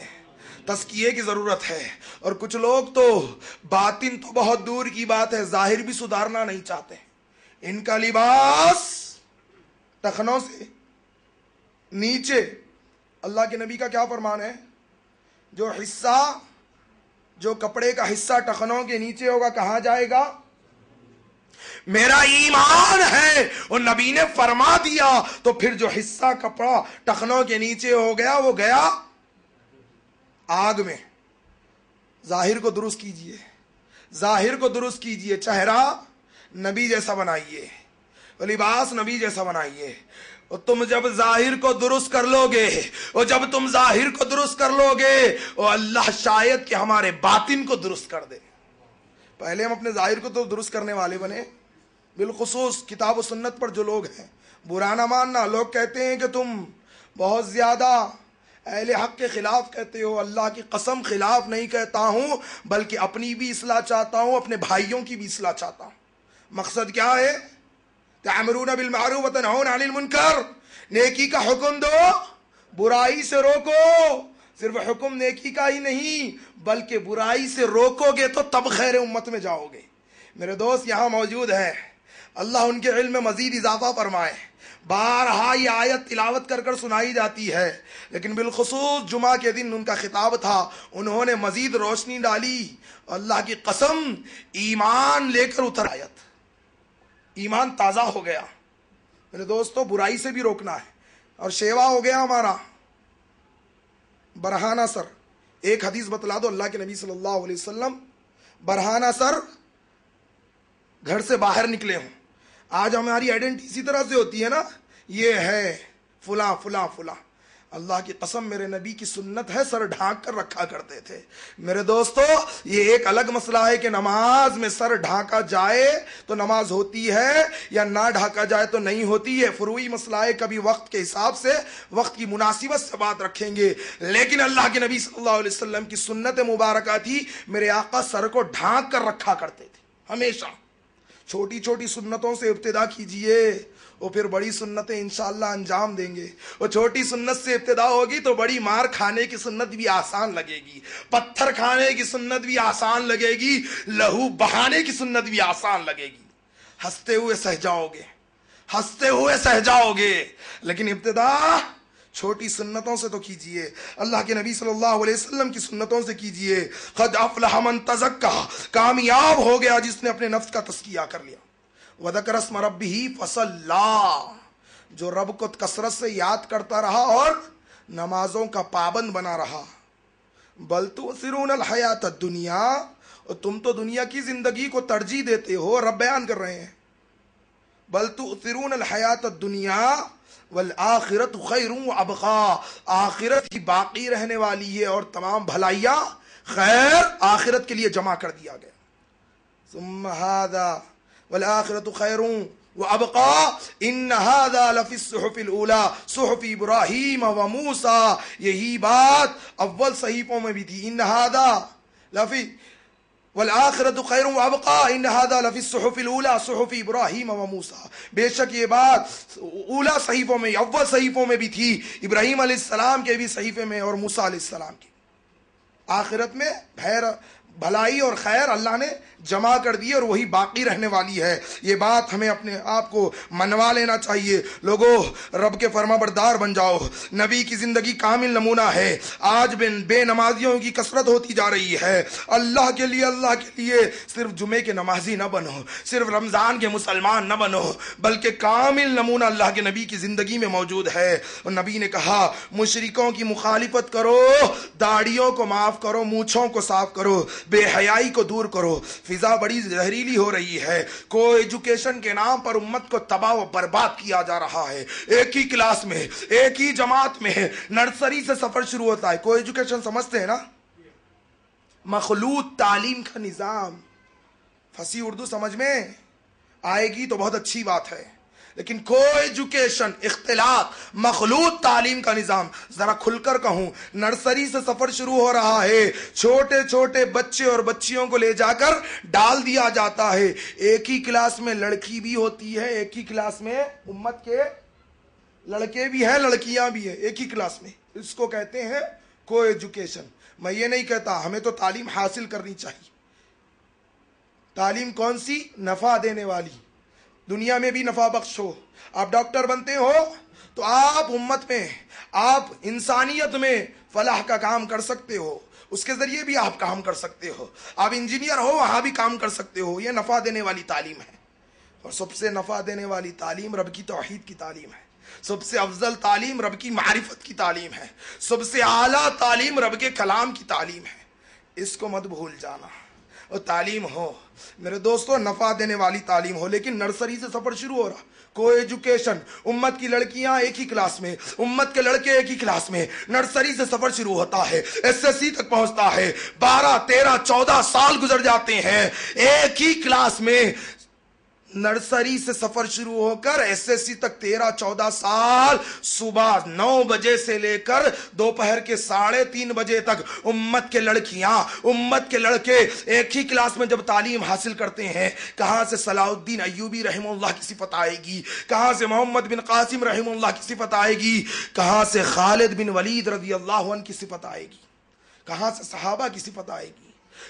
A: تزکیے کی ضرورت ہے۔ اور کچھ لوگ تو باطن تو بہت دور کی بات ہے، ظاہر بھی سدھارنا نہیں چاہتے۔ ان کا لباس ٹخنوں سے نیچے، اللہ کے نبی کا کیا فرمان ہے؟ جو کپڑے کا حصہ ٹخنوں کے نیچے ہوگا کہاں جائے گا؟ میرا ایمان ہے، اور نبی نے فرما دیا تو پھر جو حصہ کپڑا ٹخنوں کے نیچے ہو گیا وہ گیا آگ میں۔ ظاہر کو درست کیجئے، ظاہر کو درست کیجئے۔ چہرہ نبی جیسا بنائیے، لباس نبی جیسا بنائیے۔ اور تم جب ظاہر کو درست کر لو گے، اور جب تم ظاہر کو درست کر لو گے، اور اللہ شاید کہ ہمارے باطن کو درست کر دے۔ پہلے ہم اپنے ظاہر کو تو درست کرنے والے بنے۔ بالخصوص کتاب و سنت پر جو لوگ ہیں، برا نہ ماننا، لوگ کہتے ہیں کہ تم بہت زیادہ اہل حق کے خلاف کہتے ہو۔ اللہ کی قسم خلاف نہیں کہتا ہوں، بلکہ اپنی بھی اصلاح چاہتا ہوں، اپنے بھائیوں کی بھی اصلاح چاہتا ہوں۔ مقصد کیا ہے؟ تأمرون بالمعروف وتنہون عن المنکر، نیکی کا حکم دو، برائی سے روکو۔ صرف حکم نیکی کا ہی نہیں بلکہ برائی سے روکو گے تو تب خیر امت میں جاؤ گے۔ میرے دوست یہاں موجود ہے، اللہ ان کے علم میں مزید اضافہ فرمائے۔ بارہا یہ آیت تلاوت کر کر سنائی جاتی ہے، لیکن بالخصوص جمعہ کے دن ان کا خطاب تھا، انہوں نے مزید روشنی ڈالی۔ اللہ کی قسم ایمان لے کر اتر آیت، ایمان تازہ ہو گیا۔ میرے دوستو برائی سے بھی روکنا ہے، اور شیوا ہو گیا ہمارا برہانہ سر۔ ایک حدیث بتلا دو، اللہ کے نبی صلی اللہ علیہ وسلم برہانہ سر گھر سے باہر نکلے ہوں۔ آج ہماری آئیڈینٹی اسی طرح سے ہوتی ہے نا، یہ ہے فلاں فلاں فلاں۔ اللہ کی قسم میرے نبی کی سنت ہے، سر ڈھانک کر رکھا کرتے تھے۔ میرے دوستو یہ ایک الگ مسئلہ ہے کہ نماز میں سر ڈھانکا جائے تو نماز ہوتی ہے یا نہ ڈھانکا جائے تو نہیں ہوتی ہے، فروعی مسئلہ ہے۔ کبھی وقت کے حساب سے، وقت کی مناسبت سے بات رکھیں گے، لیکن اللہ کے نبی صلی اللہ علیہ وسلم کی سنت مبارکہ تھی، میرے آقا سر کو ڈھانک کر رکھا کرتے تھے ہمیشہ۔ چھوٹی چھوٹی سنتوں سے ابتدا کیجئے، اور پھر بڑی سنتیں انشاءاللہ انجام دیں گے۔ اور چھوٹی سنت سے ابتدا ہوگی تو بڑی مار کھانے کی سنت بھی آسان لگے گی، پتھر کھانے کی سنت بھی آسان لگے گی، لہو بہانے کی سنت بھی آسان لگے گی۔ ہنستے ہوئے سہ جاؤ گے، ہنستے ہوئے سہ جاؤ گے، لیکن ابتدا چھوٹی سنتوں سے تو کیجئے، اللہ کے نبی صلی اللہ علیہ وسلم کی سنتوں سے کیجئے۔ قد افلح من تزکا، کامیاب ہو گیا جس نے اپنے نفس کا تزکیہ کر لیا۔ وذکر اسم ربہ فصلی، جو رب کو کثرت سے یاد کرتا رہا اور نمازوں کا پابند بنا رہا۔ بل تؤثرون الحیات الدنیا، اور تم تو دنیا کی زندگی کو ترجیح دیتے ہو، رب بیان کر رہے ہیں۔ بل تؤثرون الحیات الدنیا والآخرت خیر وابقا، آخرت ہی باقی رہنے والی ہے اور تمام بھلائیاں خیر آخرت کے لیے جمع کر دیا گیا۔ ثم هذا والآخرت خیر وابقا ان هذا لفی الصحف الاولى صحف ابراہیم وموسیٰ، یہی بات اول صحیفوں میں بھی تھی۔ ان هذا لفی والآخرۃ خیر وابقیٰ ان ھذا لفی الصحف الاولیٰ صحف ابراہیم و موسیٰ. بے شک یہ بات اولا صحیفوں میں، اول صحیفوں میں بھی تھی، ابراہیم علیہ السلام کے بھی صحیفے میں اور موسیٰ علیہ السلام کی. آخرت میں بھلائی اور خیر اللہ نے جمع کر دی اور وہی باقی رہنے والی ہے. یہ بات ہمیں اپنے آپ کو منوا لینا چاہیے. لوگوں، رب کے فرما بردار بن جاؤ. نبی کی زندگی کامل نمونہ ہے. آج بے نمازیوں کی کثرت ہوتی جا رہی ہے. اللہ کے لیے صرف جمعے کے نمازی نہ بنو، صرف رمضان کے مسلمان نہ بنو، بلکہ کامل نمونہ اللہ کے نبی کی زندگی میں موجود ہے. اور نبی نے کہا مشرکوں کی مخالفت کرو، داڑھیوں کو معاف کرو، مونچھوں کو صاف کرو، بے حیائی کو دور کرو. فضا بڑی زہریلی ہو رہی ہے. کو ایجوکیشن کے نام پر امت کو تباہ و برباد کیا جا رہا ہے. ایک ہی کلاس میں، ایک ہی جماعت میں نرسری سے سفر شروع ہوتا ہے. کو ایجوکیشن سمجھتے ہیں نا؟ مخلوط تعلیم کا نظام. فصیح اردو سمجھ میں آئے گی تو بہت اچھی بات ہے، لیکن کو ایجوکیشن، اختلاط، مخلوط تعلیم کا نظام. ذرا کھل کر کہوں، نرسری سے سفر شروع ہو رہا ہے. چھوٹے چھوٹے بچے اور بچیوں کو لے جا کر ڈال دیا جاتا ہے. ایک ہی کلاس میں لڑکی بھی ہوتی ہے، ایک ہی کلاس میں امت کے لڑکے بھی ہیں، لڑکیاں بھی ہیں، ایک ہی کلاس میں. اس کو کہتے ہیں کو ایجوکیشن. میں یہ نہیں کہتا، ہمیں تو تعلیم حاصل کرنی چاہیے. تعلیم کون سی؟ نفع دینے والی، دنیا میں بھی نفع بخش ہو. آپ ڈاکٹر بنتے ہو تو آپ امت میں، آپ انسانیت میں فلاح کا کام کر سکتے ہو، اس کے ذریعے بھی آپ کام کر سکتے ہو. آپ انجینئر ہو، وہاں بھی کام کر سکتے ہو. یہ نفع دینے والی تعلیم ہے. اور سب سے نفع دینے والی تعلیم رب کی توحید کی تعلیم ہے. سب سے افضل تعلیم رب کی معرفت کی تعلیم ہے. سب سے اعلیٰ تعلیم رب کے کلام کی تعلیم ہے. اس کو مت بھول جانا. اور تعلیم ہو میرے دوستو، نفع دینے والی تعلیم ہو، لیکن نرسری سے سفر شروع ہو رہا. کو ایجوکیشن، امت کی لڑکیاں ایک ہی کلاس میں، امت کے لڑکے ایک ہی کلاس میں. نرسری سے سفر شروع ہوتا ہے، ایس ایس سی تک پہنچتا ہے. 12 13 14 سال گزر جاتے ہیں ایک ہی کلاس میں. نرسری سے سفر شروع ہو کر ایس ایس سی تک 13 14 سال، صبح 9 بجے سے لے کر دوپہر کے 3:30 بجے تک امت کے لڑکیاں، امت کے لڑکے ایک ہی کلاس میں جب تعلیم حاصل کرتے ہیں. کہاں سے صلاح الدین ایوبی رحمہ اللہ کی صفت آئے گی، کہاں سے محمد بن قاسم رحمہ اللہ کی صفت آئے گی، کہاں سے خالد بن ولید رضی اللہ عنہ کی صفت آئے گی، کہاں سے صحابہ کی صفت آئے گی،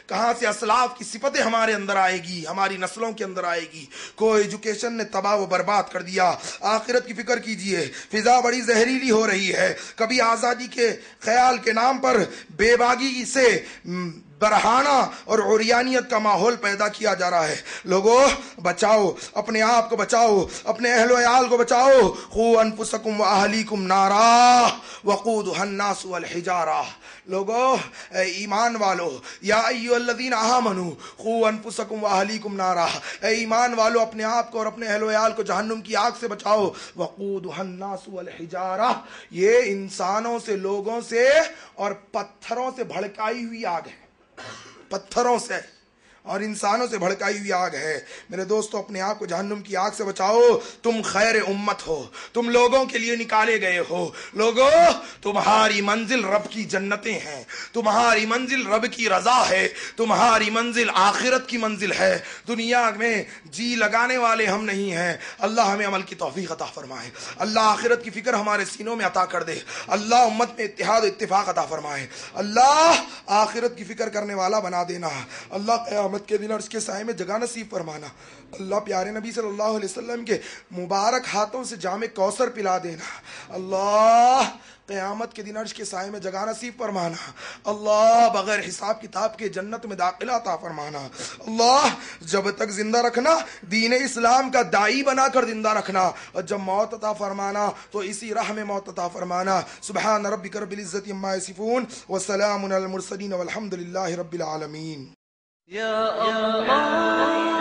A: کہاں سے اسلاف کی صفتیں ہمارے اندر آئے گی، ہماری نسلوں کے اندر آئے گی. کو ایجوکیشن نے تباہ و برباد کر دیا. آخرت کی فکر کیجئے، فضا بڑی زہریلی ہو رہی ہے. کبھی آزادی کے خیال کے نام پر بے باغی سے برہانہ اور عریانیت کا ماحول پیدا کیا جا رہا ہے. لوگوں بچاؤ، اپنے آپ کو بچاؤ، اپنے اہل و عیال کو بچاؤ. قوا انفسکم واہلیکم نارا وقودها الناس والحجارہ. لوگوں اے ایمان والو، یا ایھا الذین آمنوا قوا انفسکم واہلیکم نارا، اے ایمان والو اپنے آپ کو اور اپنے اہل و عیال کو جہنم کی آگ سے بچاؤ. وقودها الناس والحجارہ، یہ انسانوں سے، لوگوں سے اور پتھروں سے بھڑکائی ہوئی آگ ہے. پتھروں سے اور انسانوں سے بھڑکائی ہوئی آگ ہے. میرے دوستو اپنے آپ کو جہنم کی آگ سے بچاؤ. تم خیر امت ہو، تم لوگوں کے لیے نکالے گئے ہو. لوگوں تمہاری منزل رب کی جنتیں ہیں، تمہاری منزل رب کی رضا ہے، تمہاری منزل آخرت کی منزل ہے. دنیا میں جی لگانے والے ہم نہیں ہیں. اللہ ہمیں عمل کی توفیق عطا فرمائے. اللہ آخرت کی فکر ہمارے سینوں میں عطا کر دے. اللہ امت میں اتحاد و اتفاق عطا فرمائے. اللہ آخرت کی فکر کرنے والا بنا دینا. اللہ قیامت کے دن عرش کے سائے میں جگہ نصیب فرمانا. اللہ پیارے نبی صلی اللہ علیہ وسلم کے مبارک ہاتھوں سے جام کوثر پلا دینا. اللہ قیامت کے دن عرش کے سائے میں جگہ نصیب فرمانا. اللہ بغیر حساب کتاب کے جنت میں داخلہ عطا فرمانا. اللہ جب تک زندہ رکھنا، دین اسلام کا داعی بنا کر زندہ رکھنا، اور جب موت عطا فرمانا تو اسی راہ میں موت عطا فرمانا. سبحان ربک رب العزت عما یصفون وسلام علی المرسلین والحمد للہ رب العالمین.
B: یا اللہ